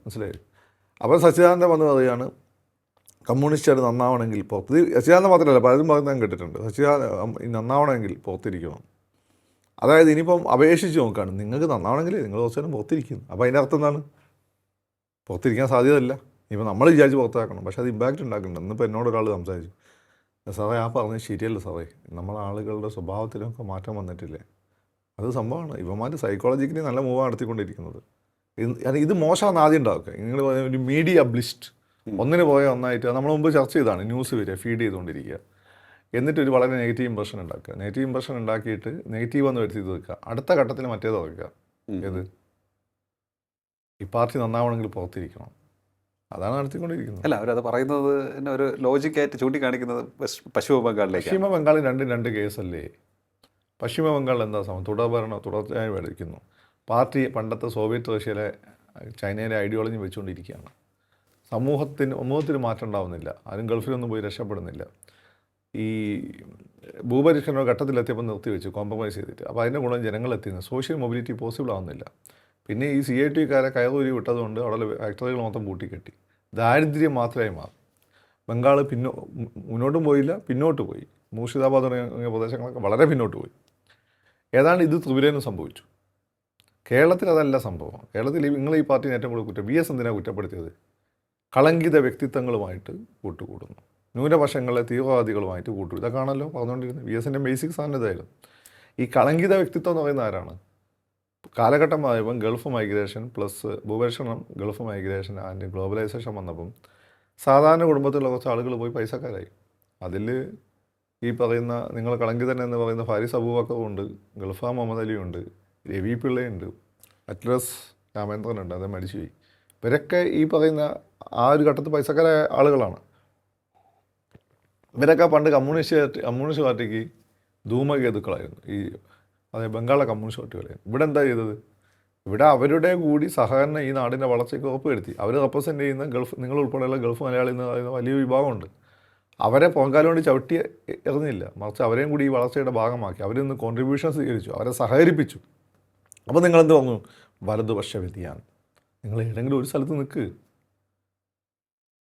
മനസ്സിലായി? അപ്പോൾ സച്ചിദാനന്ദൻ വന്ന് പറയുകയാണ് കമ്മ്യൂണിസ്റ്റുകാർ നന്നാവണമെങ്കിൽ പുറത്ത്, സച്ചിദാനന്ദൻ മാത്രമല്ല പലരും പറയുന്നത് ഞാൻ കേട്ടിട്ടുണ്ട്, സച്ചിദാനന്ദൻ നന്നാവണമെങ്കിൽ പുറത്തിരിക്കണം. അതായത് ഇനിയിപ്പം അപേക്ഷിച്ച് നോക്കുകയാണ്, നിങ്ങൾക്ക് നന്നാവണമെങ്കിൽ നിങ്ങൾ കുറച്ച് നേരം പുറത്തിരിക്കുന്നു. അപ്പോൾ അതിൻ്റെ അർത്ഥം എന്താണ്? പുറത്തിരിക്കാൻ സാധ്യതയില്ല. ഇനിയിപ്പോൾ നമ്മൾ വിചാരിച്ച് പുറത്താക്കണം, പക്ഷേ അത് ഇമ്പാക്റ്റ് ഉണ്ടാക്കുന്നുണ്ട്. ഇന്നിപ്പോൾ എന്നോട് ഒരാൾ സംസാരിച്ചു, സാറേ ആ പറഞ്ഞത് ശരിയല്ല സാറേ, നമ്മളെ ആളുകളുടെ സ്വഭാവത്തിലൊക്കെ മാറ്റം വന്നിട്ടില്ലേ? അത് സംഭവമാണ്. ഇവന്മാർ സൈക്കോളജിക്കലി നല്ല മൂവ് നടത്തിക്കൊണ്ടിരിക്കുന്നത്. ഇത് മോശമാണ് ആദ്യം ഉണ്ടാക്കുക. നിങ്ങൾ ഒരു മീഡിയ ബ്ലിസ്റ്റ്, ഒന്നിന് പോയ ഒന്നായിട്ട് നമ്മൾ മുമ്പ് ചർച്ച ചെയ്താണ്, ന്യൂസ് വരിക, ഫീഡ് ചെയ്തുകൊണ്ടിരിക്കുക, എന്നിട്ടൊരു വളരെ നെഗറ്റീവ് ഇമ്പ്രഷൻ ഉണ്ടാക്കുക. നെഗറ്റീവ് ഇമ്പ്രഷൻ ഉണ്ടാക്കിയിട്ട് നെഗറ്റീവ് എന്ന് വരുത്തി തീർക്കുക, അടുത്ത ഘട്ടത്തിൽ മറ്റേത് തുറക്കുക. ഏത്? ഈ പാർട്ടി നന്നാവണമെങ്കിൽ പുറത്തിരിക്കണം. അതാണ് നടത്തിക്കൊണ്ടിരിക്കുന്നത്. അല്ല, അവരത് പറയുന്നത് ഒരു ലോജിക്കായിട്ട് ചൂണ്ടിക്കാണിക്കുന്നത് പശ്ചിമ ബംഗാളിലേക്ക്. പശ്ചിമ ബംഗാളിൽ രണ്ട് കേസല്ലേ? പശ്ചിമ ബംഗാളിൽ എന്താ സമയം? തുടർച്ചയായി മേടിക്കുന്നു. പാർട്ടി പണ്ടത്തെ സോവിയറ്റ് റഷ്യയിലെ, ചൈനയിലെ ഐഡിയോളജി വെച്ചുകൊണ്ടിരിക്കുകയാണ്. സമൂഹത്തിന് മാറ്റം ഉണ്ടാവുന്നില്ല. ആരും ഗൾഫിലൊന്നും പോയി രക്ഷപ്പെടുന്നില്ല. ഈ ഭൂപരിഷ്കരണ ഘട്ടത്തിലെത്തിയപ്പോൾ നിർത്തിവെച്ചു, കോംപ്രമൈസ് ചെയ്തിട്ട്. അപ്പോൾ അതിൻ്റെ ഗുണം ജനങ്ങളെത്തിയുന്നത്, സോഷ്യൽ മൊബിലിറ്റി പോസിബിൾ ആവുന്നില്ല. പിന്നെ ഈ CIT-കാരെ കയറൂരി വിട്ടതുകൊണ്ട് അവിടെ ഫാക്ടറികൾ മൊത്തം പൂട്ടിക്കെട്ടി. ദാരിദ്ര്യം മാത്രമായി മാറി. ബംഗാൾ മുന്നോട്ടും പോയില്ല, പിന്നോട്ട് പോയി. മൂർഷിദാബാദ് തുടങ്ങിയ പ്രദേശങ്ങളൊക്കെ വളരെ പിന്നോട്ട് പോയി. ഏതാണ്ട് ഇത് ത്രിപുരയിലും സംഭവിച്ചു. കേരളത്തിൽ അതല്ല സംഭവം. കേരളത്തിൽ നിങ്ങൾ ഈ പാർട്ടിനെ ഏറ്റവും കൂടുതൽ VS എന്തിനാണ് കുറ്റപ്പെടുത്തിയത്? കളങ്കിത വ്യക്തിത്വങ്ങളുമായിട്ട് കൂട്ടുകൂടുന്നു, ന്യൂനപക്ഷങ്ങളെ തീവ്രവാദികളുമായിട്ട് കൂട്ടു. ഇതൊക്കെയാണല്ലോ പറഞ്ഞുകൊണ്ടിരുന്നത്. VSൻ്റെ ബേസിക് സാധനം ഇതായിരുന്നു. ഈ കളങ്കിത വ്യക്തിത്വം എന്ന് പറയുന്ന ആരാണ്? കാലഘട്ടമായപ്പം ഗൾഫ് മൈഗ്രേഷൻ പ്ലസ് ഭൂപരിഷ്കരണം, ഗൾഫ് മൈഗ്രേഷൻ ആൻഡ് ഗ്ലോബലൈസേഷൻ വന്നപ്പം സാധാരണ കുടുംബത്തിലുള്ള കുറച്ച് ആളുകൾ പോയി പൈസക്കാരായി. അതിൽ ഈ പറയുന്ന നിങ്ങൾ കളങ്കിതൻ എന്ന് പറയുന്ന ഫാരിസ് അബൂബക്കറും ഉണ്ട്, ഗൾഫ മുഹമ്മദ് അലിയുണ്ട്, രവി പിള്ളയുണ്ട്, അറ്റ്ലസ് രാമേന്ദ്രനുണ്ട്, അത് മരിച്ചുപോയി. ഇവരൊക്കെ ഈ പറയുന്ന ആ ഒരു ഘട്ടത്തിൽ പൈസക്കാരായ ആളുകളാണ്. ഇവരൊക്കെ പണ്ട് കമ്മ്യൂണിസ്റ്റ് പാർട്ടിക്ക് ധൂമകേതുക്കളായിരുന്നു. ഈ അതായത് ബംഗാളിലെ കമ്മ്യൂണിസ്റ്റ് പാർട്ടി പോലെ. ഇവിടെ എന്താ ചെയ്തത്? ഇവിടെ അവരുടെ കൂടി സഹകരണം ഈ നാടിൻ്റെ വളർച്ചയ്ക്ക് ഉറപ്പുവരുത്തി. അവർ റെപ്രസെൻ്റ് ചെയ്യുന്ന ഗൾഫ്, നിങ്ങൾ ഉൾപ്പെടെയുള്ള ഗൾഫ് മലയാളി എന്ന് പറയുന്ന വലിയ വിഭാഗമുണ്ട്. അവരെ പൊങ്കാലം കൊണ്ട് ചവിട്ടി എറിഞ്ഞില്ല, മറിച്ച് അവരെയും കൂടി ഈ വളർച്ചയുടെ ഭാഗമാക്കി. അവരിന്ന് കോൺട്രിബ്യൂഷൻ സ്വീകരിച്ചു, അവരെ സഹകരിപ്പിച്ചു. അപ്പോൾ നിങ്ങളെന്ത് പറഞ്ഞു? വലതുപക്ഷ വ്യതിയാനം. നിങ്ങൾ ഏതെങ്കിലും ഒരു സ്ഥലത്ത് നിൽക്ക്.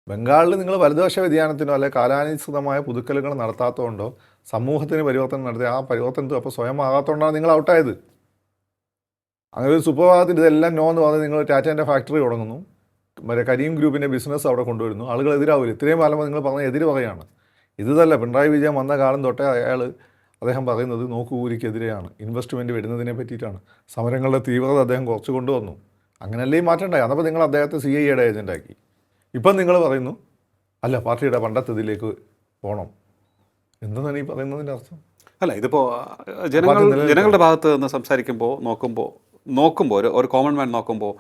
ബംഗാളിൽ നിങ്ങൾ വലതുപക്ഷ വ്യതിയാനത്തിനോ അല്ലെങ്കിൽ കാലാനുസൃതമായ പുതുക്കലുകൾ നടത്താത്തതുകൊണ്ടോ സമൂഹത്തിന് പരിവർത്തനം നടത്തി ആ പരിവർത്തനത്തിൽ അപ്പോൾ സ്വയം ആകാത്തതുകൊണ്ടാണ് നിങ്ങൾ ഔട്ടായത്. അങ്ങനെ ഒരു സുപ്രഭാതത്തിൽ ഇതെല്ലാം നോ എന്ന് പറഞ്ഞ് നിങ്ങൾ ടാറ്റേൻ്റെ ഫാക്ടറി തുടങ്ങുന്നു, മറ്റേ കരീം ഗ്രൂപ്പിൻ്റെ ബിസിനസ് അവിടെ കൊണ്ടുവരുന്നു. ആളുകൾ എതിരാവില്ല. ഇത്രയും കാലം നിങ്ങൾ പറഞ്ഞ എതിര് പറയാണ്. ഇതല്ല പിണറായി വിജയൻ വന്ന കാലം തൊട്ടേ അദ്ദേഹം പറയുന്നത് നോക്കുകൂലിക്കെതിരെയാണ്, ഇൻവെസ്റ്റ്മെൻറ്റ് വരുന്നതിനെ പറ്റിയിട്ടാണ്. സമരങ്ങളുടെ തീവ്രത അദ്ദേഹം കുറച്ച് കൊണ്ടുവന്നു. അങ്ങനെയല്ലേ ഈ മാറ്റം ഉണ്ടായി. അതപ്പോൾ നിങ്ങൾ അദ്ദേഹത്തെ CIAയുടെ ഏജൻ്റാക്കി. ഇപ്പം നിങ്ങൾ പറയുന്നു അല്ല പാർട്ടിയുടെ പണ്ടത്തെ ഇതിലേക്ക് പോകണം. എന്താണ് ഈ പറയുന്നതിൻ്റെ അർത്ഥം? അല്ല, ഇതിപ്പോൾ ജനങ്ങളുടെ ഭാഗത്ത് നിന്ന് സംസാരിക്കുമ്പോൾ നോക്കുമ്പോൾ ഒരു കോമൺ മാൻ നോക്കുമ്പോൾ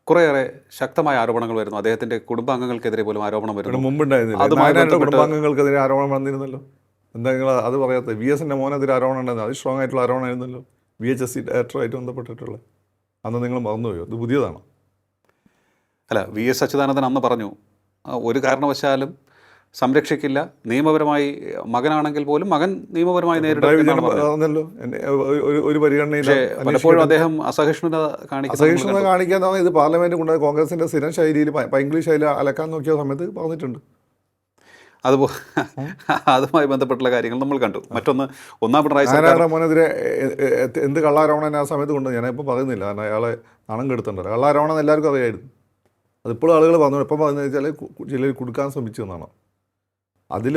കുറേയേറെ ശക്തമായ ആരോപണങ്ങൾ വരുന്നു. അദ്ദേഹത്തിൻ്റെ കുടുംബാംഗങ്ങൾക്കെതിരെ പോലും ആരോപണം വരുന്നു. മുമ്പുണ്ടായിരുന്നില്ല, കുടുംബാംഗങ്ങൾക്കെതിരെ ആരോപണം വന്നിരുന്നല്ലോ. എന്താ നിങ്ങൾ അത് പറയാത്തത്? VSൻ്റെ മോനെതിരെ ആരോപണം ഉണ്ടായിരുന്നു. അത് സ്ട്രോങ് ആയിട്ടുള്ള ആരോപണമായിരുന്നല്ലോ, VHSC ഡയറക്ടറായിട്ട് ബന്ധപ്പെട്ടിട്ടുള്ള. അന്ന് നിങ്ങൾ മറന്നുപോയോ? ഇത് പുതിയതാണ്. അല്ല, VS അച്യുതാനന്ദൻ അന്ന് പറഞ്ഞു ഒരു കാരണവശാലും സംരക്ഷിക്കില്ല, നിയമപരമായി മകനാണെങ്കിൽ പോലും മകൻ നിയമപരമായി നേരിടും പിണറായി വിജയൻ എന്നാണ് പറഞ്ഞത്. പറഞ്ഞല്ലോ ഒരു പരിഗണനയില്ല. പക്ഷേ പലപ്പോഴും അദ്ദേഹം അസഹിഷ്ണുത കാണിക്കുന്നത് അസഹിഷ്ണുത കാണിക്കാൻ ഇത് പാർലമെന്റ് കൊണ്ട് കോൺഗ്രസിന്റെ സ്ഥിരം ശൈലിയിൽ പൈംഗ്ലീഷ് ശൈലി അലക്കാൻ നോക്കിയ സമയത്ത് പറഞ്ഞിട്ടുണ്ട്. അതുമായി ബന്ധപ്പെട്ടുള്ള കാര്യങ്ങൾ നമ്മൾ കണ്ടു. മറ്റൊന്ന്, ഒന്നാം പിണറായി സർക്കാർ നാരായണ മോനെതിരെ എന്ത് കള്ളാരോപണം ആ സമയത്ത് കൊണ്ട് ഞാനിപ്പോൾ പറയുന്നില്ല, കാരണം അയാളെ നാണം കെടുത്തുണ്ടല്ലോ. കള്ളാരോപണം എല്ലാവർക്കും അറിയായിരുന്നു. അതിപ്പോഴും ആളുകൾ പറഞ്ഞു. എപ്പം പറഞ്ഞു വെച്ചാൽ ചിലർ കൊടുക്കാൻ ശ്രമിച്ചു എന്നാണ്. അതിൽ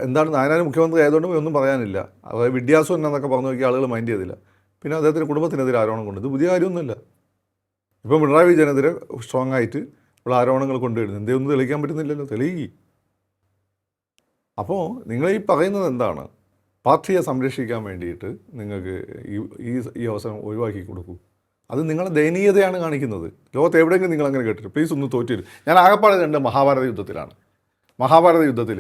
എന്താണ്, നാരായണ മുഖ്യമന്ത്രി ആയതുകൊണ്ട് ഒന്നും പറയാനില്ല. അതായത് വിദ്യാസം എന്നൊക്കെ പറഞ്ഞു നോക്കിയ ആളുകൾ മൈൻഡ് ചെയ്തില്ല. പിന്നെ അദ്ദേഹത്തിൻ്റെ കുടുംബത്തിനെതിരെ ആരോപണം കൊണ്ട്, ഇത് പുതിയ കാര്യമൊന്നുമില്ല. ഇപ്പം പിണറായി വിജയനെതിരെ സ്ട്രോങ് ആയിട്ട് ഉള്ള ആരോപണങ്ങൾ കൊണ്ടുവരുന്നു. എന്തൊന്നും തെളിയിക്കാൻ പറ്റുന്നില്ലല്ലോ, തെളിയിക്കും. അപ്പോൾ നിങ്ങൾ ഈ പറയുന്നത് എന്താണ്? പാർട്ടിയെ സംരക്ഷിക്കാൻ വേണ്ടിയിട്ട് നിങ്ങൾക്ക് ഈ അവസരം ഒഴിവാക്കി കൊടുക്കൂ. അത് നിങ്ങളുടെ ദയനീയതയാണ് കാണിക്കുന്നത്. ലോകത്ത് എവിടെയെങ്കിലും നിങ്ങൾ അങ്ങനെ കേട്ടിട്ട് പ്ലീസ് ഒന്ന് തോറ്റിരും. ഞാൻ ആകപ്പാടെ കണ്ട് മഹാഭാരത യുദ്ധത്തിലാണ്. മഹാഭാരത യുദ്ധത്തിൽ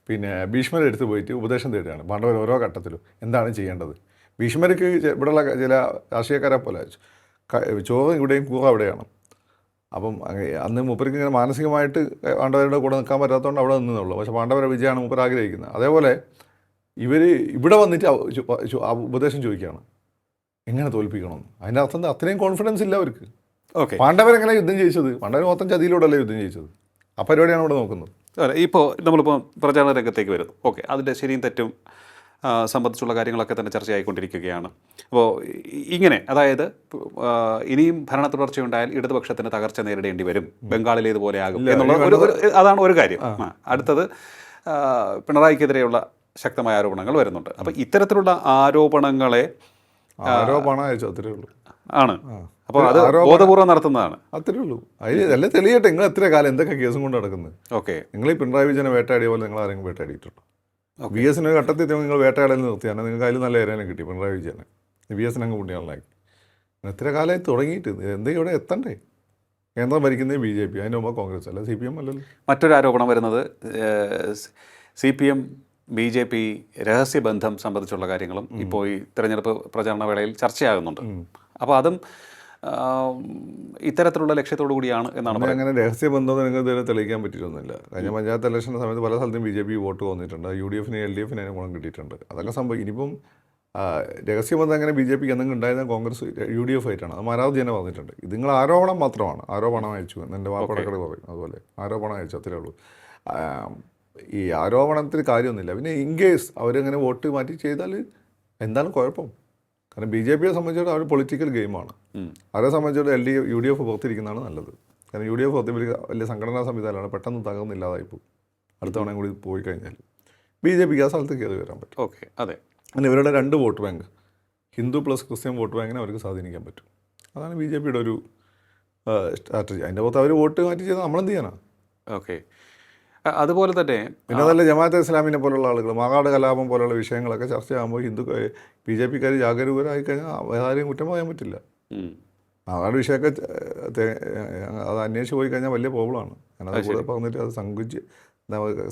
പിന്നെ ഭീഷ്മരെ എടുത്ത് പോയിട്ട് ഉപദേശം തേടുകയാണ് പാണ്ഡവർ ഓരോ ഘട്ടത്തിലും എന്താണ് ചെയ്യേണ്ടത്. ഭീഷ്മർക്ക് ഇവിടെയുള്ള ചില രാഷ്ട്രീയക്കാരെ പോലെ ചോറ് ഇവിടെയും കൂറ അവിടെയാണ്. അപ്പം അന്ന് മൂപ്പർക്ക് ഇങ്ങനെ മാനസികമായിട്ട് പാണ്ഡവരുടെ കൂടെ നിൽക്കാൻ പറ്റാത്തതുകൊണ്ട് അവിടെ നിന്നുള്ളൂ. പക്ഷേ പാണ്ഡവരുടെ വിജയമാണ് മൂപ്പർ ആഗ്രഹിക്കുന്നത്. അതേപോലെ ഇവർ ഇവിടെ വന്നിട്ട് ഉപദേശം ചോദിക്കുകയാണ് എങ്ങനെ തോൽപ്പിക്കണമെന്ന്. അതിൻ്റെ അർത്ഥം അത്രയും കോൺഫിഡൻസ് ഇല്ല അവർക്ക്. ഓക്കെ, പാണ്ഡവരെങ്ങനെ യുദ്ധം ജയിച്ചത്? പാണ്ഡവർ മൊത്തം ചതിയിലൂടെയല്ലേ യുദ്ധം ജയിച്ചത്. ആ പരിപാടിയാണ് ഇവിടെ നോക്കുന്നത്. അതെ, ഇപ്പോൾ നമ്മളിപ്പോൾ പ്രചാരണ രംഗത്തേക്ക് വരുന്നു. ഓക്കെ, അതിൻ്റെ ശരിയും തെറ്റും സംബന്ധിച്ചുള്ള കാര്യങ്ങളൊക്കെ തന്നെ ചർച്ചയായിക്കൊണ്ടിരിക്കുകയാണ്. അപ്പോൾ ഇങ്ങനെ, അതായത് ഇനിയും ഭരണ തുടർച്ചയുണ്ടായാൽ ഇടതുപക്ഷത്തിന് തകർച്ച നേരിടേണ്ടി വരും, ബംഗാളിലേതുപോലെ ആകും എന്നുള്ള അതാണ് ഒരു കാര്യം. അടുത്തത് പിണറായിക്കെതിരെയുള്ള ശക്തമായ ആരോപണങ്ങൾ വരുന്നുണ്ട്. അപ്പോൾ ഇത്തരത്തിലുള്ള ആരോപണങ്ങളെ ആണ്, അപ്പോൾ അത് ബോധപൂർവ്വം നടത്തുന്നതാണ്. അത്രേ ഉള്ളൂ. അതിൽ അല്ലേ തെളിയട്ടെ. നിങ്ങൾ എത്ര കാലം എന്തൊക്കെ കേസും കൊണ്ട് നടക്കുന്നത്? ഓക്കെ, നിങ്ങൾ ഈ പിണറായി വിജയനെ വേട്ടയാടിയ പോലെ നിങ്ങൾ ആരെങ്കിലും വേട്ടയാടിയിട്ടുണ്ടോ? വി എസിന് ഘട്ടത്തിൽ നിങ്ങൾ വേട്ടയാടൽ നിർത്തിയാണ്. നിങ്ങൾക്ക് അതിൽ നല്ല ഏരാനും കിട്ടി പിണറായി വിജയനെ. വി എസിന് അങ്ങ് പുണ്യാളാക്കി. എത്ര കാലമായി തുടങ്ങിയിട്ട് എന്തെങ്കിലും ഇവിടെ എത്തണ്ടേ? കേന്ദ്രം ഭരിക്കുന്നത് BJP, അതിന് മുമ്പ് കോൺഗ്രസ് അല്ല, CPM അല്ലല്ലോ. മറ്റൊരു ആരോപണം വരുന്നത് CPM BJP രഹസ്യബന്ധം സംബന്ധിച്ചുള്ള കാര്യങ്ങളും ഇപ്പോൾ ഈ തെരഞ്ഞെടുപ്പ് പ്രചാരണ വേളയിൽ ചർച്ചയാകുന്നുണ്ട്. അപ്പോൾ അതും ഇത്തരത്തിലുള്ള ലക്ഷ്യത്തോടു കൂടിയാണ് എന്നാണ് പറയുന്നത്. അങ്ങനെ രഹസ്യബന്ധം നിങ്ങൾക്ക് ഇതുവരെ തെളിയിക്കാൻ പറ്റിയിട്ടൊന്നുമില്ല. കഴിഞ്ഞ പഞ്ചായത്ത് ഇലക്ഷൻ്റെ സമയത്ത് പല സ്ഥലത്തും BJP വോട്ട് വന്നിട്ടുണ്ട്. UDF-ന് LDF-ന് അതിന് ഗുണം കിട്ടിയിട്ടുണ്ട്. അതൊക്കെ സംഭവിക്കും. ഇനിയിപ്പം രഹസ്യബന്ധം അങ്ങനെ BJPക്ക് എന്തെങ്കിലും ഉണ്ടായിരുന്ന കോൺഗ്രസ് UDF ആയിട്ടാണ്. അത് മാരാവതി തന്നെ പറഞ്ഞിട്ടുണ്ട്. ഇത് നിങ്ങൾ ആരോപണം മാത്രമാണ്. ആരോപണം അയച്ചു എന്ന് എൻ്റെ വാപ്പടക്കട പറയും. അതുപോലെ ആരോപണം അയച്ചു, അത്രേ ഉള്ളൂ. ഈ ആരോപണത്തിന് കാര്യമൊന്നുമില്ല. പിന്നെ ഇൻ കേസ് അവരങ്ങനെ വോട്ട് മാറ്റി ചെയ്താൽ എന്താണ് കുഴപ്പം? കാരണം BJPയെ സംബന്ധിച്ചിടത്തോളം അവർ പൊളിറ്റിക്കൽ ഗെയിമാണ്. അവരെ സംബന്ധിച്ചിടത്തോളം UDF പുറത്തിരിക്കുന്നതാണ് നല്ലത്. കാരണം UDF പുറത്ത് വലിയ സംഘടനാ സംവിധാനമാണ്. പെട്ടെന്ന് തകർന്നില്ലാതായി പോകും. അടുത്ത തവണയും കൂടി പോയി കഴിഞ്ഞാൽ BJPക്ക് ആ സ്ഥലത്ത് കയറി വരാൻ പറ്റും. ഓക്കെ, അതെ. അങ്ങനെ ഇവരുടെ 2 vote bank, Hindu plus Christian vote ബാങ്കിനെ അവർക്ക് സ്വാധീനിക്കാൻ പറ്റും. അതാണ് BJPയുടെ ഒരു സ്ട്രാറ്റജി. അതിൻ്റെ പുറത്ത് അവർ വോട്ട് മാറ്റി ചെയ്താൽ നമ്മളെന്ത് ചെയ്യാനാണ്? ഓക്കെ, അതുപോലെ തന്നെ പിന്നെ അതല്ല ജമാഅത്തെ ഇസ്ലാമിനെ പോലുള്ള ആളുകൾ മാകാട് കലാപം പോലുള്ള വിഷയങ്ങളൊക്കെ ചർച്ചയാകുമ്പോൾ BJPക്കാർ ജാഗരൂകരായി കഴിഞ്ഞാൽ ആരെയും കുറ്റം പറയാൻ പറ്റില്ല. മാകാട് വിഷയമൊക്കെ അത് അന്വേഷിച്ച് പോയി കഴിഞ്ഞാൽ വലിയ പ്രോബ്ലമാണ്. ഞാനത് കൂടെ പറഞ്ഞിട്ട് അത്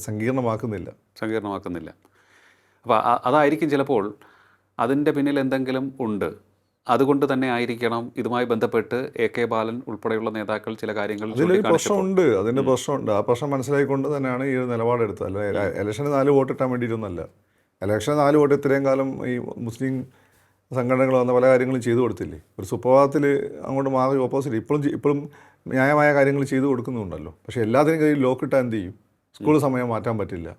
സങ്കീർണമാക്കുന്നില്ല. അപ്പോൾ അതായിരിക്കും ചിലപ്പോൾ അതിൻ്റെ പിന്നിൽ എന്തെങ്കിലും ഉണ്ട്. അതുകൊണ്ട് തന്നെ ആയിരിക്കണം ഇതുമായി ബന്ധപ്പെട്ട് AK ബാലൻ ഉൾപ്പെടെയുള്ള നേതാക്കൾ ചില കാര്യങ്ങൾ അതിലൊരു പ്രശ്നമുണ്ട്. അതിൻ്റെ പ്രശ്നമുണ്ട്. ആ പ്രശ്നം മനസ്സിലാക്കിക്കൊണ്ട് തന്നെയാണ് ഈ ഒരു നിലപാടെടുത്തത്. അല്ല ഇലക്ഷന് 4 വോട്ട് ഇട്ടാൻ വേണ്ടിയിട്ടൊന്നല്ല. ഇലക്ഷന് 4 വോട്ട് ഇത്രയും കാലം ഈ മുസ്ലിം സംഘടനകൾ വന്ന പല കാര്യങ്ങളും ചെയ്തു കൊടുത്തില്ലേ? ഒരു സുപ്രഭാതത്തിൽ അങ്ങോട്ട് മാറി ഓപ്പോസിറ്റ് ഇപ്പോഴും ന്യായമായ കാര്യങ്ങൾ ചെയ്തു കൊടുക്കുന്നുണ്ടല്ലോ. പക്ഷേ എല്ലാത്തിനും കയ്യിൽ ലോക്ക് ഇട്ടാൽ എന്ത് ചെയ്യും? സ്കൂൾ സമയം മാറ്റാൻ പറ്റില്ല.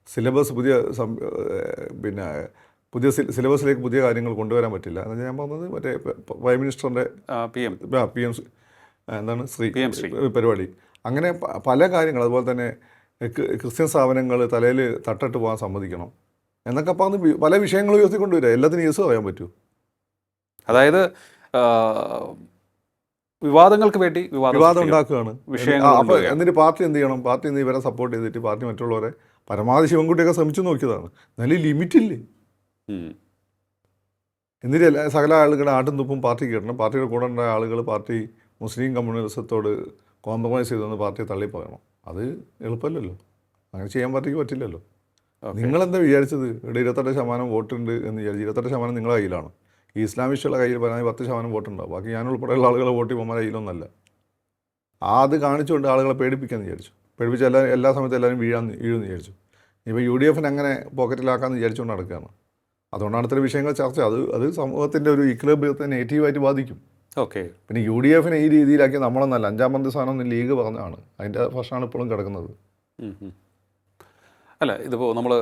സിലബസ് പിന്നെ പുതിയ സിലബസിലേക്ക് പുതിയ കാര്യങ്ങൾ കൊണ്ടുവരാൻ പറ്റില്ല. എന്ന് ഞാൻ പറഞ്ഞത് മറ്റേ പ്രൈം മിനിസ്റ്ററിൻ്റെ PM എന്താണ് ശ്രീ പരിപാടി, അങ്ങനെ പല കാര്യങ്ങൾ. അതുപോലെ തന്നെ ക്രിസ്ത്യൻ സ്ഥാപനങ്ങൾ തലയിൽ തട്ടിട്ട് പോകാൻ സമ്മതിക്കണം എന്നൊക്കെ പറഞ്ഞ് പല വിഷയങ്ങളും ഉയർത്തിക്കൊണ്ടുവരിക. എല്ലാത്തിനും യെസ് പറയാൻ പറ്റൂ. അതായത് വിവാദങ്ങൾക്ക് വേണ്ടി വിവാദം ഉണ്ടാക്കുകയാണ്. അപ്പോൾ എന്നിട്ട് പാർട്ടി എന്ത് ചെയ്യണം? പാർട്ടി ഇന്ന് ഇവരെ സപ്പോർട്ട് ചെയ്തിട്ട് പാർട്ടി മറ്റുള്ളവരെ പരമാവധി ശിവൻകുട്ടിയൊക്കെ ശ്രമിച്ചു നോക്കിയതാണ്. നല്ല ലിമിറ്റില്ലേ? എന്നിട്ട് സകല ആളുകളുടെ ആട്ടും തുപ്പും പാർട്ടിക്ക് കിട്ടണം. പാർട്ടിയുടെ കൂടെ ഉണ്ടായ ആളുകൾ പാർട്ടി മുസ്ലിം കമ്മ്യൂണിസത്തോട് കോംപ്രമൈസ് ചെയ്തെന്ന് പാർട്ടിയെ തള്ളിപ്പറയണം. അത് എളുപ്പമല്ലല്ലോ. അങ്ങനെ ചെയ്യാൻ പാർട്ടിക്ക് പറ്റില്ലല്ലോ. നിങ്ങളെന്താ വിചാരിച്ചത്? ഇവിടെ 28% വോട്ടുണ്ട് എന്ന് വിചാരിച്ചു. 28% നിങ്ങളുടെ കയ്യിലാണ്. ഈ ഇസ്ലാമിസ്റ്റുള്ള കയ്യിൽ പറഞ്ഞാൽ 10% വോട്ടുണ്ടാവും. ബാക്കി ഞാൻ ഉൾപ്പെടെയുള്ള ആളുകളെ വോട്ട് ഇവന്മാരുടെ കയ്യിലൊന്നല്ല. അത് കാണിച്ചുകൊണ്ട് ആളുകളെ പേടിപ്പിക്കാമെന്ന് വിചാരിച്ചു. പേടിപ്പിച്ച് എല്ലാ സമയത്തും എല്ലാവരും വീഴുമെന്ന് വിചാരിച്ചു. ഇപ്പോൾ UDF അങ്ങനെ പോക്കറ്റിലാക്കാമെന്ന് വിചാരിച്ചുകൊണ്ട് നടക്കുകയാണ്. അതുകൊണ്ടാണ് ഇത്തരം വിഷയങ്ങൾ ചർച്ച. അത് സമൂഹത്തിൻ്റെ ഒരു ഇക്വിലിബ്രിയത്തെ നെഗറ്റീവായിട്ട് ബാധിക്കും. ഓക്കെ. പിന്നെ UDF ഈ രീതിയിലാക്കി നമ്മളൊന്നല്ല 5-ാം മന്ത്രിസ്ഥാനം ലീഗ് പറഞ്ഞതാണ്. അതിൻ്റെ പ്രശ്നമാണ് ഇപ്പോഴും കിടക്കുന്നത്. അല്ല, ഇതിപ്പോൾ നമ്മൾ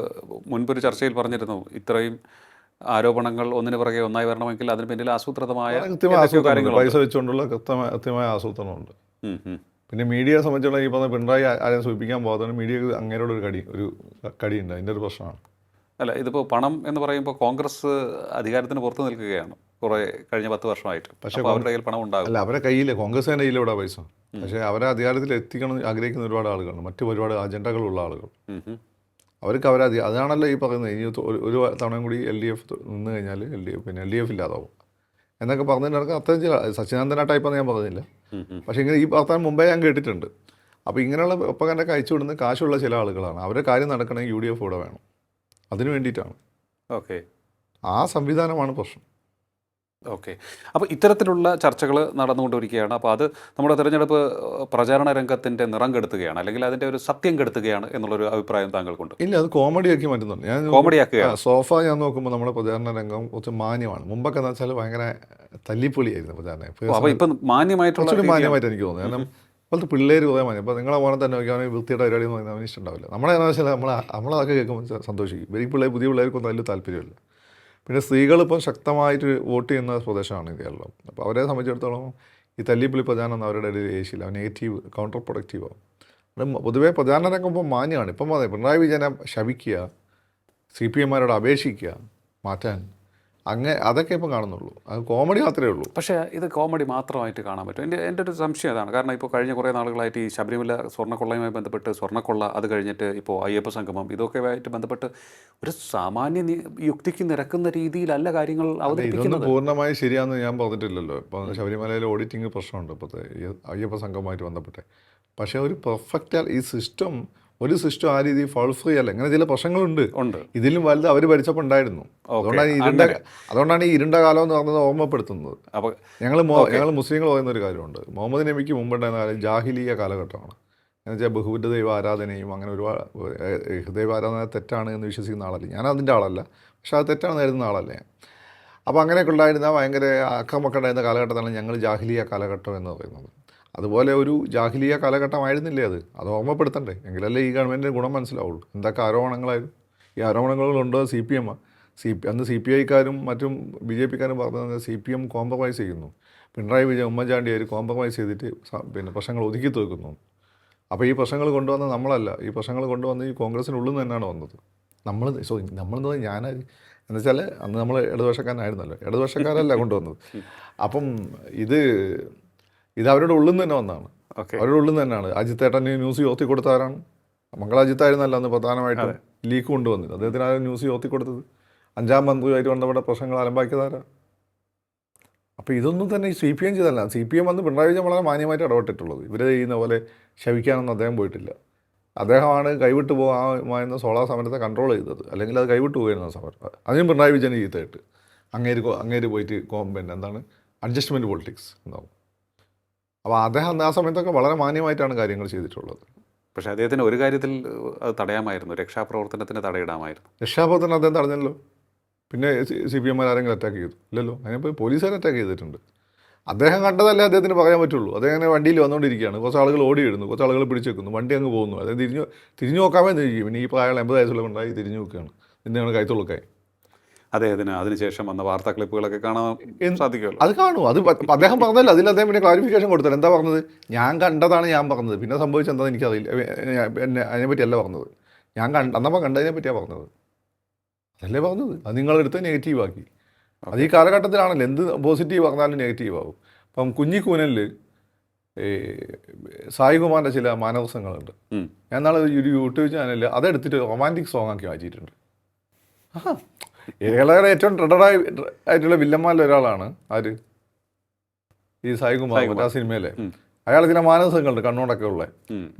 മുൻപൊരു ചർച്ചയിൽ പറഞ്ഞിരുന്നു, ഇത്രയും ആരോപണങ്ങൾ ഒന്നിന് പുറകെ ഒന്നായി വരണമെങ്കിൽ അതിന് പിന്നിൽ ആസൂത്രിതമായ കൃത്യമായ ആസൂത്രണം, പൈസ വെച്ചുകൊണ്ടുള്ള കൃത്യമായ ആസൂത്രണമുണ്ട്. പിന്നെ മീഡിയയെ സംബന്ധിച്ചുള്ള ഈ പറഞ്ഞ പിണറായി ആരെയും സൂചിപ്പിക്കാൻ പോകാത്തതാണ് മീഡിയക്ക് അങ്ങേരോടൊരു കടിയുണ്ട്. അതിൻ്റെ ഒരു പ്രശ്നമാണ്. അല്ല, ഇതിപ്പോൾ പണം എന്ന് പറയുമ്പോൾ കോൺഗ്രസ് അധികാരത്തിന് പുറത്ത് നിൽക്കുകയാണ് കഴിഞ്ഞ 10 വർഷമായിട്ട്. പക്ഷേ അവരുടെ കയ്യിൽ പണം ഉണ്ടാകും. അല്ല, അവരുടെ കയ്യിൽ, കോൺഗ്രസിൻ്റെ കയ്യിൽ ഇവിടെ പൈസ. പക്ഷേ അവരെ അധികാരത്തിൽ എത്തിക്കണം ആഗ്രഹിക്കുന്ന ഒരുപാട് ആളുകളുണ്ട്, ഒരുപാട് അജണ്ടകളുള്ള ആളുകൾ. അവർക്ക് അതാണല്ലോ ഈ പറയുന്നത്. ഇനി ഒരു തവണയും കൂടി LDF നിന്ന് കഴിഞ്ഞാൽ LDF ഇല്ലാതാവും എന്നൊക്കെ പറഞ്ഞിട്ട് അത്രയും സച്ചിദാനന്ദന ടൈപ്പെന്ന് ഞാൻ പറഞ്ഞില്ല. പക്ഷേ ഇങ്ങനെ ഈ വർത്താനം മുമ്പേ ഞാൻ കേട്ടിട്ടുണ്ട്. അപ്പോൾ ഇങ്ങനെയുള്ള ഒപ്പകണ്ടൊക്കെ അയച്ചു വിടുന്ന കാശുള്ള ചില ആളുകളാണ്. അവരുടെ കാര്യം നടക്കണമെങ്കിൽ UDF ഇവിടെ വേണം. അതിന് വേണ്ടിയിട്ടാണ്. ഓക്കെ. ആ സംവിധാനമാണ് പ്രശ്നം. ഓക്കെ. അപ്പോൾ ഇത്തരത്തിലുള്ള ചർച്ചകൾ നടന്നുകൊണ്ടിരിക്കുകയാണ്. അപ്പോൾ അത് നമ്മുടെ തെരഞ്ഞെടുപ്പ് പ്രചാരണ രംഗത്തിൻ്റെ നിറം കെടുത്തുകയാണ്, അല്ലെങ്കിൽ അതിൻ്റെ ഒരു സത്യം കെടുത്തുകയാണ് എന്നുള്ളൊരു അഭിപ്രായം താങ്കൾക്കുണ്ട്? ഇല്ല, അത് കോമഡിയാക്കി മാറ്റുന്നുണ്ട്. സോഫ ഞാൻ നോക്കുമ്പോൾ നമ്മുടെ പ്രചാരണ രംഗം കുറച്ച് മാന്യമാണ്. മുമ്പൊക്കെ എന്ന് വെച്ചാൽ ഭയങ്കര തല്ലിപ്പൊളിയായിരുന്നു പ്രചാരണം. അപ്പോൾ ഇപ്പം മാന്യമായിട്ട് എനിക്ക് തോന്നുന്നു. കാരണം ഇപ്പോഴത്തെ പിള്ളേർ കുറേ മാന്യം. ഇപ്പോൾ നിങ്ങളെ മോനെ തന്നെ നോക്കിയാൽ വൃത്തിയുടെ പരിപാടി എന്ന് പറയുന്നത് അവന് ഇഷ്ടമുണ്ടാവില്ല. നമ്മളെ എന്താ വെച്ചാൽ നമ്മളതൊക്കെ കേൾക്കുമ്പോൾ സന്തോഷിക്കും. പുതിയ പിള്ളേർക്കൊന്നും വലിയ താല്പര്യമില്ല. പിന്നെ സ്ത്രീകളിപ്പം ശക്തമായിട്ട് വോട്ട് ചെയ്യുന്ന പ്രദേശമാണ് കേരളം. അപ്പോൾ അവരെ സംബന്ധിച്ചിടത്തോളം ഈ തല്ലിപ്പൊളി പ്രചാരണം അവരുടെ ഇടയിൽ ഏശില്ല. നെഗറ്റീവ്, കൗണ്ടർ പ്രൊഡക്റ്റീവ് ആവും. പൊതുവേ പ്രചാരണ രംഗം ഇപ്പോൾ മാന്യമാണ്. ഇപ്പം പിണറായി വിജയനെ ശപിക്കുക, CPM-മാരോട് അപേക്ഷിക്കുക മാറ്റാൻ, അതൊക്കെ ഇപ്പം കാണുന്നുള്ളൂ. അത് കോമഡി മാത്രമേ ഉള്ളൂ. പക്ഷേ ഇത് കോമഡി മാത്രമായിട്ട് കാണാൻ പറ്റും. എൻ്റെ ഒരു സംശയം അതാണ്. കാരണം ഇപ്പോൾ കഴിഞ്ഞ കുറേ നാളുകളായിട്ട് ഈ ശബരിമല സ്വർണ്ണക്കൊള്ളയുമായി ബന്ധപ്പെട്ട് സ്വർണ്ണക്കൊള്ള, അത് കഴിഞ്ഞിട്ട് ഇപ്പോൾ അയ്യപ്പ സംഗമം, ഇതൊക്കെ ആയിട്ട് ബന്ധപ്പെട്ട് ഒരു സാമാന്യ യുക്തിക്ക് നിരക്കുന്ന രീതിയിലല്ല കാര്യങ്ങൾ അവതരിപ്പിക്കുന്നത്. ഇതൊന്നും പൂർണ്ണമായി ശരിയാണെന്ന് ഞാൻ പറഞ്ഞിട്ടില്ലല്ലോ. ഇപ്പോൾ ശബരിമലയിൽ ഓഡിറ്റിംഗ് പ്രശ്നമുണ്ട് ഇപ്പോഴത്തെ അയ്യപ്പ സംഘവുമായിട്ട് ബന്ധപ്പെട്ട്. പക്ഷേ ഒരു പെർഫെക്റ്റ് ഒരു സിസ്റ്റം ആ രീതിയിൽ ഫോൾ ഫ്രീ അല്ല. ഇങ്ങനെ ചില പ്രശ്നങ്ങളുണ്ട്. ഇതിലും വലുത് അവർ ഭരിച്ചപ്പോൾ ഉണ്ടായിരുന്നു. അതുകൊണ്ടാണ് ഈ ഇരുണ്ട കാലം എന്ന് പറഞ്ഞത് ഓർമ്മപ്പെടുത്തുന്നത്. അപ്പോൾ ഞങ്ങൾ മുസ്ലിങ്ങൾ പറയുന്ന ഒരു കാര്യമുണ്ട്. മുഹമ്മദ് നബിക്ക് മുമ്പുണ്ടായിരുന്ന കാലം ജാഹിലിയ കാലഘട്ടമാണ്. എന്ന് വെച്ചാൽ ബഹുവിധ ദൈവ ആരാധനയും അങ്ങനെ ഒരുപാട് ദൈവ ആരാധന തെറ്റാണ് എന്ന് വിശ്വസിക്കുന്ന ആളല്ല ഞാൻ. അതിൻ്റെ ആളല്ല, പക്ഷെ അത് തെറ്റാണെന്ന് കരുതുന്ന ആളല്ലേ. അപ്പോൾ അങ്ങനെയൊക്കെ ഉണ്ടായിരുന്ന ഭയങ്കര അക്രമമൊക്കെ ഉണ്ടായിരുന്ന കാലഘട്ടത്താണ് ഞങ്ങൾ ജാഹിലിയ കാലഘട്ടം എന്ന് പറയുന്നത്. അതുപോലെ ഒരു ജാഹിലിയ കാലഘട്ടമായിരുന്നില്ലേ അത് ഓർമ്മപ്പെടുത്തണ്ടേ? എങ്കിലല്ലേ ഈ ഗവൺമെൻറ്റിന് ഗുണം മനസ്സിലാവുള്ളൂ. എന്തൊക്കെ ആരോപണങ്ങളായിരുന്നു. ഈ ആരോപണങ്ങളുണ്ടോ അന്ന് CPI-ക്കാരും മറ്റും BJP-ക്കാരും പറഞ്ഞത് CPM കോംപ്രമൈസ് ചെയ്യുന്നു, പിണറായി വിജയൻ ഉമ്മൻചാണ്ടി കോംപ്രമൈസ് ചെയ്തിട്ട് പ്രശ്നങ്ങൾ ഒതുക്കി തീർക്കുന്നു. അപ്പോൾ ഈ പ്രശ്നങ്ങൾ കൊണ്ടുവന്ന നമ്മളല്ല, ഈ പ്രശ്നങ്ങൾ കൊണ്ടുവന്ന് ഈ കോൺഗ്രസിനുള്ളിൽ നിന്ന് തന്നെയാണ് വന്നത്. നമ്മളെന്ന് ഞാൻ എന്നുവെച്ചാൽ അന്ന് നമ്മൾ ഇടതുപക്ഷക്കാരനായിരുന്നല്ലോ, ഇടതുപക്ഷക്കാരല്ല കൊണ്ടുവന്നത്. അപ്പം ഇത് അവരുടെ ഉള്ളിൽ നിന്ന് തന്നെ വന്നതാണ്. അവരുടെ ഉള്ളിൽ നിന്ന് തന്നെയാണ്. അജിത്തേട്ടന് ന്യൂസ് ചോർത്തി കൊടുത്തവരാണ്. മംഗളാജിത്തായിരുന്നല്ല അന്ന് പ്രധാനമായിട്ടും ലീക്ക് കൊണ്ടുവന്നത്. അദ്ദേഹത്തിന് ആ ന്യൂസ് ചോർത്തി കൊടുത്തത് 5-ാം മന്ത്രിയുമായിട്ട് ബന്ധപ്പെട്ട പ്രശ്നങ്ങൾ അലമ്പാക്കിയതാരാ. അപ്പോൾ ഇതൊന്നും തന്നെ ഈ CPM ചെയ്തല്ല. CPM വന്ന് പിണറായി വിജയൻ വളരെ മാന്യമായിട്ട് ഇടപെട്ടിട്ടുള്ളത്. ഇവരെ ചെയ്യുന്ന പോലെ ശവിക്കാനൊന്നും അദ്ദേഹം പോയിട്ടില്ല. അദ്ദേഹമാണ് കൈവിട്ട് പോകാമായിരുന്ന സോളാർ സമരത്തെ കൺട്രോൾ ചെയ്തത്. അല്ലെങ്കിൽ അത് കൈവിട്ട് പോയിരുന്ന സമരം അതിനും പിണറായി വിജയൻ ചീത്തയിട്ട് അങ്ങേര് പോയിട്ട് എന്താണ് അഡ്ജസ്റ്റ്മെൻറ്റ് പൊളിറ്റിക്സ് എന്നാവും. അപ്പോൾ അദ്ദേഹം ആ സമയത്തൊക്കെ വളരെ മാന്യമായിട്ടാണ് കാര്യങ്ങൾ ചെയ്തിട്ടുള്ളത്. പക്ഷേ അദ്ദേഹത്തിന് ഒരു കാര്യത്തിൽ അത് തടയാമായിരുന്നു, രക്ഷാപ്രവർത്തനത്തിന് തടയിടാമായിരുന്നു. രക്ഷാപ്രവർത്തനം അദ്ദേഹം തടഞ്ഞല്ലോ. പിന്നെ CPM ആരെങ്കിലും അറ്റാക്ക് ചെയ്തു? ഇല്ലല്ലോ. അതിനിപ്പോൾ പോലീസുകാർ അറ്റാക്ക് ചെയ്തിട്ടുണ്ട്. അദ്ദേഹം കണ്ടതല്ലേ അദ്ദേഹത്തിന് പറയാൻ പറ്റുള്ളൂ. അദ്ദേഹം അങ്ങനെ വണ്ടിയിൽ വന്നുകൊണ്ടിരിക്കുകയാണ്, കുറച്ച് ആളുകൾ ഓടിയിടുന്നു, കുറച്ച് ആളുകൾ പിടിച്ചു വെക്കുന്നു, വണ്ടി അങ്ങ് പോകുന്നു. അതായത് തിരിഞ്ഞു നോക്കാമേ ചെയ്യും. പിന്നെ ഈ പ്രായം 80 വയസ്സുള്ള കൊണ്ടായി തിരിഞ്ഞു നോക്കുകയാണ്, നിന്നെയാണ് കൈത്തുള്ളക്കായി. അദ്ദേഹത്തിന് അതിനുശേഷം വന്ന വാർത്താ ക്ലിപ്പുകളൊക്കെ കാണാൻ സാധിക്കുമല്ലോ. അത് കാണും. അത് അദ്ദേഹം പറഞ്ഞല്ലോ. അതിൽ അദ്ദേഹം പിന്നെ ക്ലാരിഫിക്കേഷൻ കൊടുത്തത് എന്താ പറഞ്ഞത്? ഞാൻ കണ്ടതാണ് ഞാൻ പറഞ്ഞത്, പിന്നെ സംഭവിച്ചത് എന്താണെന്ന് എനിക്കറിയില്ല, അതിനെപ്പറ്റിയല്ല പറഞ്ഞത്. അന്നപ്പോൾ കണ്ടതിനെ പറ്റിയാണ് പറഞ്ഞത്. അതല്ലേ പറഞ്ഞത്. അത് നിങ്ങളെടുത്ത് നെഗറ്റീവാക്കി. അത് ഈ കാലഘട്ടത്തിലാണല്ലോ എന്ത് പോസിറ്റീവ് പറഞ്ഞാലും നെഗറ്റീവ് ആവും. ഇപ്പം കുഞ്ഞിക്കൂനലിൽ സായികുമാറിൻ്റെ ചില മാനവസങ്ങളുണ്ട്. ഞാൻ നാളെ ഒരു യൂട്യൂബ് ചാനലിൽ അതെടുത്തിട്ട് റൊമാൻറ്റിക് സോങ് ആക്കി മാറ്റിയിട്ടുണ്ട്. കേരളയുടെ ഏറ്റവും ആയിട്ടുള്ള വില്ലന്മാരിൽ ഒരാളാണ് ആര്? ഈ സായികുമാർ ആ സിനിമയിലെ. അയാൾ ചില മാനവസങ്ങളുണ്ട് കണ്ണോടൊക്കെ ഉള്ള.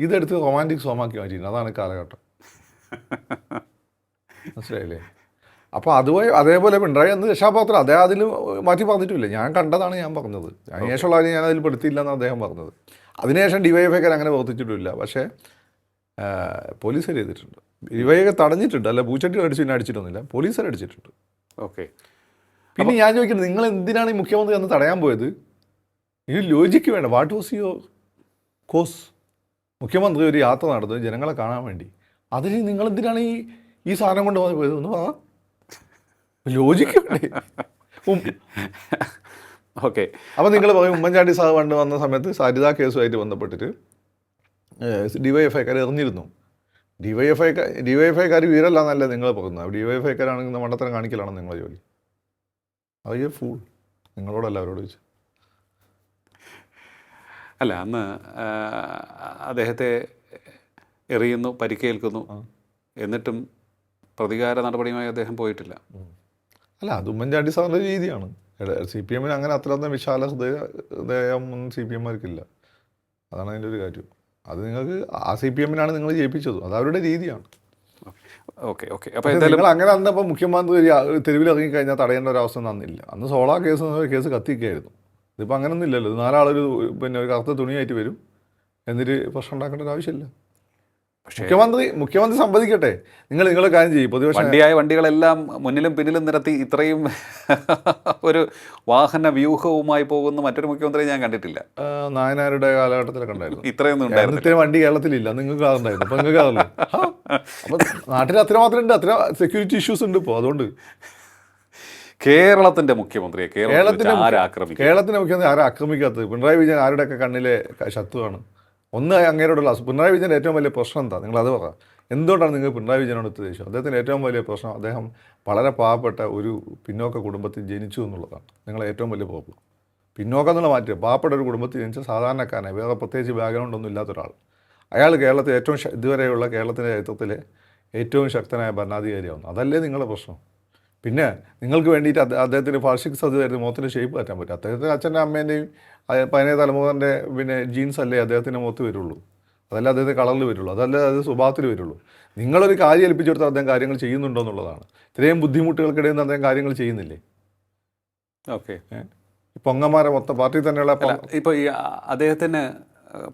ഇതെടുത്ത് റൊമാൻറ്റിക് സോങ് ആക്കി മാറ്റിയിട്ടുണ്ട്. അതാണ് കാലഘട്ടം. മനസ്സിലായില്ലേ? അപ്പോൾ അതേപോലെ പിണറായി അന്ന് രക്ഷാപാത്രം അദ്ദേഹം അതിൽ മാറ്റി പറഞ്ഞിട്ടില്ല. ഞാൻ കണ്ടതാണ് ഞാൻ പറഞ്ഞത്, അതിനുശേഷമുള്ള കാര്യം ഞാൻ അതിൽ പെടുത്തിയില്ല എന്നാണ് അദ്ദേഹം പറഞ്ഞത്. അതിനുശേഷം DYFIക്കാർ അങ്ങനെ പ്രവർത്തിച്ചിട്ടില്ല. പക്ഷേ പോലീസുകാർ ചെയ്തിട്ടുണ്ട്. ഇവയൊക്കെ തടഞ്ഞിട്ടുണ്ട്, അല്ല പൂച്ചട്ടി അടിച്ചു പിന്നെ അടിച്ചിട്ടൊന്നുമില്ല, പോലീസുകാർ അടിച്ചിട്ടുണ്ട്. ഓക്കെ. പിന്നെ ഞാൻ ചോദിക്കുന്നത്, നിങ്ങൾ എന്തിനാണ് ഈ മുഖ്യമന്ത്രി അന്ന് തടയാൻ പോയത്? ഈ ലോജിക്ക് വേണ്ട. What was your cause? മുഖ്യമന്ത്രി ഒരു യാത്ര നടത്തുന്നത് ജനങ്ങളെ കാണാൻ വേണ്ടി, അതിന് നിങ്ങൾ എന്തിനാണ് ഈ സാധനം കൊണ്ട് പോയത്? ഒന്ന് പറ, ലോജിക്ക് വേണ്ടേ? ഓക്കെ. അപ്പോൾ നിങ്ങൾ പറയും ഉമ്മൻചാണ്ടി സാർ പണ്ട് വന്ന സമയത്ത് സരിതാ കേസുമായിട്ട് ബന്ധപ്പെട്ടിട്ട് ഡിവൈഎഫ്ഐക്കാർ എറിഞ്ഞിരുന്നു. ഡിവൈഎഫ്ഐക്കാർ വീരല്ലാന്നല്ലേ നിങ്ങൾ പറയുന്നത്? ഡിവൈഎഫ്ഐക്കാരാണെങ്കിൽ മണ്ടത്തരം കാണിക്കലാണ് നിങ്ങളെ ജോലി. അത് ഫൂൾ. നിങ്ങളോടല്ല അവരോട് ചോദിച്ചു. അല്ല, അന്ന് അദ്ദേഹത്തെ എറിയുന്നു, പരിക്കേൽക്കുന്നു, എന്നിട്ടും പ്രതികാര നടപടിയുമായി അദ്ദേഹം പോയിട്ടില്ല. അല്ല, അത് ഉമ്മൻചാണ്ടി സാറിൻ്റെ രീതിയാണ്. CPM-ന് അങ്ങനെ അത്രയൊന്നും വിശാല ഹൃദയം ഒന്നും CPM-മാർക്കില്ല. അതാണ് അതിൻ്റെ ഒരു കാര്യം. അത് നിങ്ങൾക്ക് ആ CPM-നാണ് നിങ്ങൾ ജയിപ്പിച്ചത്, അത് അവരുടെ രീതിയാണ്. Okay okay. അപ്പോൾ നിങ്ങൾ അങ്ങനെ അന്നപ്പോൾ മുഖ്യമന്ത്രി തെരുവിൽ ഇറങ്ങിക്കഴിഞ്ഞാൽ തടയേണ്ട ഒരു അവസ്ഥ അന്നില്ല. അന്ന് സോളാ കേസ് കത്തിക്കായിരുന്നു. ഇതിപ്പോൾ അങ്ങനൊന്നും ഇല്ലല്ലോ. ഇത് 4 ആളൊരു ഒരു കറുത്ത തുണിയായിട്ട് വരും, എന്നിട്ട് പ്രശ്നം ഉണ്ടാക്കേണ്ട ഒരു ആവശ്യമില്ല. മുഖ്യമന്ത്രി സംവദിക്കട്ടെ. നിങ്ങളെ കാര്യം ചെയ്യും. വണ്ടിയായ വണ്ടികളെല്ലാം മുന്നിലും പിന്നിലും നിരത്തി ഇത്രയും ഒരു വാഹന വ്യൂഹവുമായി പോകുന്ന മറ്റൊരു മുഖ്യമന്ത്രി ഞാൻ കണ്ടിട്ടില്ല. നായനാരുടെ കാലഘട്ടത്തിലൊക്കെ ഉണ്ടായിരുന്നു. ഇത്രയൊന്നും ഉണ്ടായിരുന്നു. ഇത്രയും വണ്ടി കേരളത്തിലില്ല. നിങ്ങൾക്ക് അതുണ്ടായിരുന്നു. അപ്പോൾ നിങ്ങൾക്ക് അതല്ലേ. അപ്പം നാട്ടിൽ അത്രമാത്രം ഉണ്ട്, അത്ര സെക്യൂരിറ്റി ഇഷ്യൂസ് ഉണ്ട് ഇപ്പോൾ. അതുകൊണ്ട് കേരളത്തിൻ്റെ മുഖ്യമന്ത്രിയെ കേരളത്തിൻ്റെ മുഖ്യമന്ത്രി ആരെ ആക്രമിക്കാത്തത്? പിണറായി വിജയൻ ആരുടെയൊക്കെ കണ്ണിലെ ശത്രുവാണ്? ഒന്ന് അങ്ങേരോടുള്ള പിണറായി വിജയൻ്റെ ഏറ്റവും വലിയ പ്രശ്നം എന്താ? നിങ്ങളത് പറ. എന്തുകൊണ്ടാണ് നിങ്ങൾ പിണറായി വിജയനോട് ദേഷ്യം? അദ്ദേഹത്തിൻ്റെ ഏറ്റവും വലിയ പ്രശ്നം അദ്ദേഹം വളരെ പാവപ്പെട്ട ഒരു പിന്നോക്ക കുടുംബത്തിൽ ജനിച്ചു എന്നുള്ളതാണ് നിങ്ങളെ ഏറ്റവും വലിയ പ്രോബ്ലം. പിന്നോക്കം എന്നുള്ള മാറ്റുക, പാവപ്പെട്ട ഒരു കുടുംബത്തിൽ ജനിച്ച സാധാരണക്കാരനെ, വേറെ പ്രത്യേകിച്ച് ബാക്ക്ഗ്രൗണ്ട് ഒന്നും ഇല്ലാത്ത ഒരാൾ, അയാൾ കേരളത്തിൽ ഏറ്റവും ഇതുവരെയുള്ള കേരളത്തിൻ്റെ ചരിത്രത്തിലെ ഏറ്റവും ശക്തനായ ഭരണാധികാരിയാവുന്നു. അതല്ലേ നിങ്ങളുടെ പ്രശ്നം? പിന്നെ നിങ്ങൾക്ക് വേണ്ടിയിട്ട് അദ്ദേഹത്തിന് ഫാർഷിക് സർജറി മുഖത്തിൻ്റെ ഷേപ്പ് മാറ്റാൻ പറ്റും. അദ്ദേഹത്തിൻ്റെ അച്ഛൻ്റെ അമ്മേൻ്റെയും 17 തലമുറൻ്റെ ജീൻസ് അല്ലേ അദ്ദേഹത്തിൻ്റെ മുഖത്ത് വരുള്ളൂ, അതല്ല അദ്ദേഹത്തെ കളറിൽ വരുള്ളൂ, അതല്ല അത് സ്വഭാവത്തിൽ വരുള്ളൂ. നിങ്ങളൊരു കാര്യം ഏൽപ്പിച്ചു കൊടുത്താൽ അദ്ദേഹം കാര്യങ്ങൾ ചെയ്യുന്നുണ്ടോ എന്നുള്ളതാണ്. ഇത്രയും ബുദ്ധിമുട്ടുകൾക്കിടയിൽ നിന്ന് അദ്ദേഹം കാര്യങ്ങൾ ചെയ്യുന്നില്ലേ? ഓക്കെ. പൊങ്ങന്മാരെ മൊത്തം പാർട്ടി തന്നെയുള്ള ഇപ്പോൾ ഈ അദ്ദേഹത്തിന്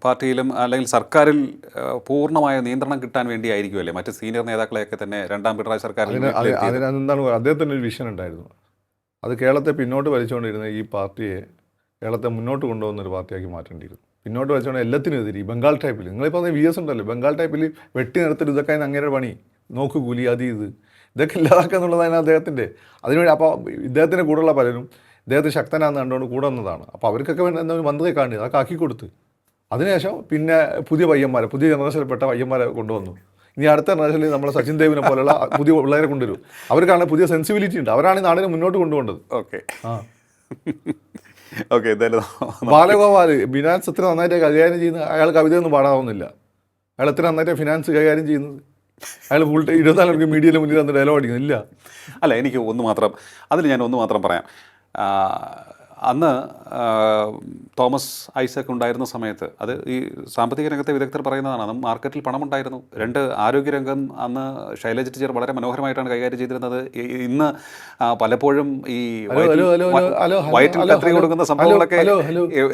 പാർട്ടിയിലും അല്ലെങ്കിൽ സർക്കാരിൽ പൂർണ്ണമായ നിയന്ത്രണം കിട്ടാൻ വേണ്ടിയായിരിക്കുമല്ലേ മറ്റ് സീനിയർ നേതാക്കളെയൊക്കെ തന്നെ രണ്ടാം പിണറായി സർക്കാരിൽ? അതിനെന്താണ് അദ്ദേഹത്തിന് ഒരു വിഷൻ ഉണ്ടായിരുന്നു. അത് കേരളത്തെ പിന്നോട്ട് വലിച്ചുകൊണ്ടിരുന്ന ഈ പാർട്ടിയെ കേരളത്തെ മുന്നോട്ട് കൊണ്ടുപോകുന്നൊരു പാർട്ടിയാക്കി മാറ്റേണ്ടിയിരുന്നു. പിന്നോട്ട് വലിച്ചുകൊണ്ട് എല്ലാത്തിനും എതിരി ബംഗാൾ ടൈപ്പിൽ, നിങ്ങളിപ്പോൾ VS ഉണ്ടല്ലോ, ബംഗാൾ ടൈപ്പിൽ വെട്ടി നിർത്തിട്ട് ഇതൊക്കെ അങ്ങനെ പണി, നോക്ക് കൂലി, ഇതൊക്കെ ഇല്ലാതാക്കുക എന്നുള്ളതാണ് അദ്ദേഹത്തിൻ്റെ. അതിനുവേണ്ടി അപ്പോൾ ഇദ്ദേഹത്തിൻ്റെ കൂടെയുള്ള പലരും ഇദ്ദേഹത്തെ ശക്തനാണെന്ന് കണ്ടുകൊണ്ട് കൂടെ വന്നതാണ്. അപ്പോൾ അവർക്കൊക്കെ വേണ്ട എന്താ മന്ത്രിയെ കാണുക, അതൊക്കെ ആക്കി കൊടുത്ത് അതിനുശേഷം പിന്നെ പുതിയ ജനറേഷനിൽപ്പെട്ട പയ്യന്മാരെ കൊണ്ടുവന്നു. ഇനി അടുത്ത ജനറേഷനിൽ നമ്മളെ സച്ചിൻ ദേവിനെ പോലുള്ള പുതിയ പിള്ളേരെ കൊണ്ടുവരും. അവർക്കാണ് പുതിയ സെൻസിബിലിറ്റി ഉണ്ട്, അവരാണ് ഈ നാടിനെ മുന്നോട്ട് കൊണ്ടുപോകേണ്ടത്. Okay okay. എന്തായാലും ബാലഗോപാൽ ഫിനാൻസ് എത്ര നന്നായിട്ട് കൈകാര്യം ചെയ്യുന്നത്, അയാൾ കവിതയൊന്നും പാടാവുന്നില്ല. അയാൾ എത്ര നന്നായിട്ട് ഫിനാൻസ് കൈകാര്യം ചെയ്യുന്നത്, അയാൾ ഫുൾ 24 മണിക്കൂർ മീഡിയയിൽ മുന്നിൽ വന്ന് ഡയലോഗ് അടിക്കുന്നില്ല. അല്ല, എനിക്ക് ഞാൻ ഒന്ന് മാത്രം പറയാം. അന്ന് തോമസ് ഐസക് ഉണ്ടായിരുന്ന സമയത്ത്, അത് ഈ സാമ്പത്തിക രംഗത്തെ വിദഗ്ധർ പറയുന്നതാണ്, അന്ന് മാർക്കറ്റിൽ പണമുണ്ടായിരുന്നു. 2 ആരോഗ്യരംഗം അന്ന് ശൈലജ ടീച്ചർ വളരെ മനോഹരമായിട്ടാണ് കൈകാര്യം ചെയ്തിരുന്നത്. ഇന്ന് പലപ്പോഴും ഈ വയറ്റിൽ കത്രി കൊടുക്കുന്ന സംഭവങ്ങളൊക്കെ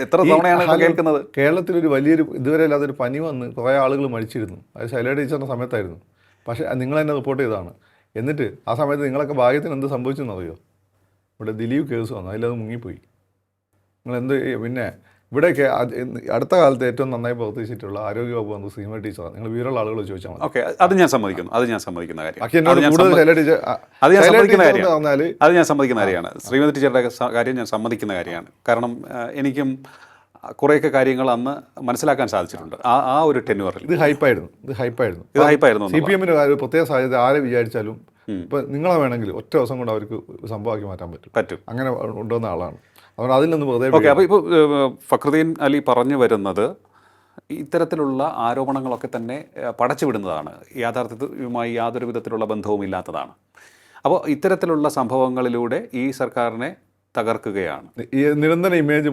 എത്ര തവണയാണ് കേൾക്കുന്നത്. കേരളത്തിലൊരു വലിയൊരു ഇതുവരെ അല്ലാതൊരു പനി വന്ന് കുറേ ആളുകൾ മരിച്ചിരുന്നു. അത് ശൈലജ ടീച്ചറിൻ്റെ സമയത്തായിരുന്നു. പക്ഷേ നിങ്ങൾ തന്നെ റിപ്പോർട്ട് ചെയ്തതാണ്. എന്നിട്ട് ആ സമയത്ത് നിങ്ങളൊക്കെ ഭാഗ്യത്തിന് എന്ത് സംഭവിച്ചെന്നറിയോ? ഇവിടെ ദിലീപ് കേസ് വന്നു, അതിലത് മുങ്ങിപ്പോയി. നിങ്ങളെന്ത് പിന്നെ ഇവിടെയൊക്കെ അടുത്ത കാലത്ത് ഏറ്റവും നന്നായി പ്രവർത്തിച്ചിട്ടുള്ള ആരോഗ്യവകുപ്പ് വന്നത് ശ്രീമതി ടീച്ചറാണ്. നിങ്ങൾ വീരമുള്ള ആളുകൾ ചോദിച്ചാൽ മതി. ഓക്കെ, അത് ഞാൻ സമ്മതിക്കുന്ന കാര്യം. അത് ഞാൻ സമ്മതിക്കുന്ന കാര്യമാണ്. ശ്രീമതി ടീച്ചറുടെ കാര്യം ഞാൻ സമ്മതിക്കുന്ന കാര്യമാണ്. കാരണം എനിക്കും കുറേയൊക്കെ കാര്യങ്ങൾ അന്ന് മനസ്സിലാക്കാൻ സാധിച്ചിട്ടുണ്ട് ആ ഒരു ടെന്യൂറിൽ. ഇത് ഹൈപ്പായിരുന്നു. CPM-ന് പ്രത്യേക സാധ്യത ആരെ വിചാരിച്ചാലും ഇപ്പം നിങ്ങളെ വേണമെങ്കിൽ ഒറ്റ ദിവസം കൊണ്ട് അവർക്ക് സംഭവമാക്കി മാറ്റാൻ പറ്റും. അങ്ങനെ കൊണ്ടുവന്ന ആളാണ്. അതുകൊണ്ട് അതിൽ നിന്ന് വെറുതെ. ഓക്കെ. അപ്പോൾ ഇപ്പോൾ ഫക്രുദ്ദീൻ അലി പറഞ്ഞു വരുന്നത് ഇത്തരത്തിലുള്ള ആരോപണങ്ങളൊക്കെ തന്നെ പടച്ചു വിടുന്നതാണ്, യാഥാർത്ഥ്യവുമായി യാതൊരു വിധത്തിലുള്ള ബന്ധവും ഇല്ലാത്തതാണ്. അപ്പോൾ ഇത്തരത്തിലുള്ള സംഭവങ്ങളിലൂടെ ഈ സർക്കാരിനെ തകർക്കുകയാണ്, ഈ നിരന്തര ഇമേജ്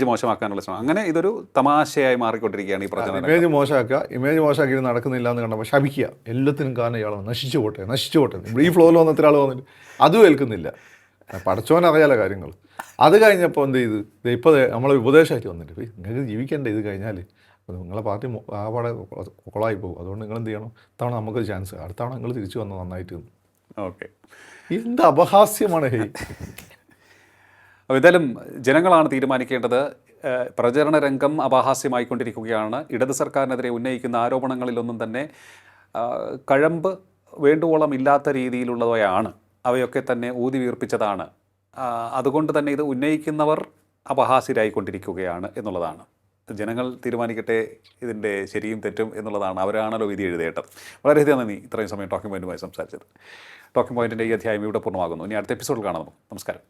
മോശമാക്കാനുള്ള ശ്രമം. അങ്ങനെ ഇതൊരു തമാശയായി മാറിക്കൊണ്ടിരിക്കുകയാണ് ഈ പ്രചരണം. ഇമേജ് മോശമാക്കി നടക്കുന്നില്ല എന്ന് കണ്ടപ്പോൾ ശപിക്കുക, എല്ലാത്തിനും കാരണം ഇയാളാണ്, നശിച്ചു പോട്ടെ. ഈ ഫ്ലോറിൽ വന്നിട്ട് ഒരാൾ വന്നിട്ട് അതും ഏൽക്കുന്നില്ല. പഠിച്ചവനറിയാലോ കാര്യങ്ങൾ. അത് കഴിഞ്ഞപ്പോൾ എന്ത് ചെയ്ത് ഇപ്പോൾ നമ്മളെ ഉപദേശമായിട്ട് വന്നിട്ട് നിങ്ങൾക്ക് ജീവിക്കേണ്ട ഇത് കഴിഞ്ഞാൽ അപ്പോൾ നിങ്ങളെ പാർട്ടി ആകപ്പാടെ കൊളായി പോകും. അതുകൊണ്ട് നിങ്ങൾ എന്ത് ചെയ്യണം, ഇത്തവണ നമുക്കൊരു ചാൻസ്, അടുത്ത തവണ നിങ്ങൾ തിരിച്ചു വന്നു നന്നായിട്ട്. ഓക്കെ. എന്ത് അപഹാസ്യമാണ് ഹേ. അപ്പോൾ എന്തായാലും ജനങ്ങളാണ് തീരുമാനിക്കേണ്ടത്. പ്രചരണ രംഗം അപഹാസ്യമായിക്കൊണ്ടിരിക്കുകയാണ്. ഇടത് സർക്കാരിനെതിരെ ഉന്നയിക്കുന്ന ആരോപണങ്ങളിലൊന്നും തന്നെ കഴമ്പ് വേണ്ടുവോളം ഇല്ലാത്ത രീതിയിലുള്ളവയാണ്. അവയൊക്കെ തന്നെ ഊതി വീർപ്പിച്ചതാണ്. അതുകൊണ്ട് തന്നെ ഇത് ഉന്നയിക്കുന്നവർ അപഹാസ്യരായിക്കൊണ്ടിരിക്കുകയാണ് എന്നുള്ളതാണ്. ജനങ്ങൾ തീരുമാനിക്കട്ടെ ഇതിൻ്റെ ശരിയും തെറ്റും എന്നുള്ളതാണ്. അവരാണല്ലോ വിധി എഴുതേണ്ടത്. വളരെയധികം നന്ദി ഇത്രയും സമയം ടോക്കിംഗ് പോയിന്റുമായി സംസാരിച്ചത്. ടോക്കിംഗ് പോയിന്റിൻ്റെ ഈ അധ്യായം ഇവിടെ പൂർണ്ണമാകുന്നു. ഇനി അടുത്ത എപ്പിസോഡിൽ കാണാം. നമസ്കാരം.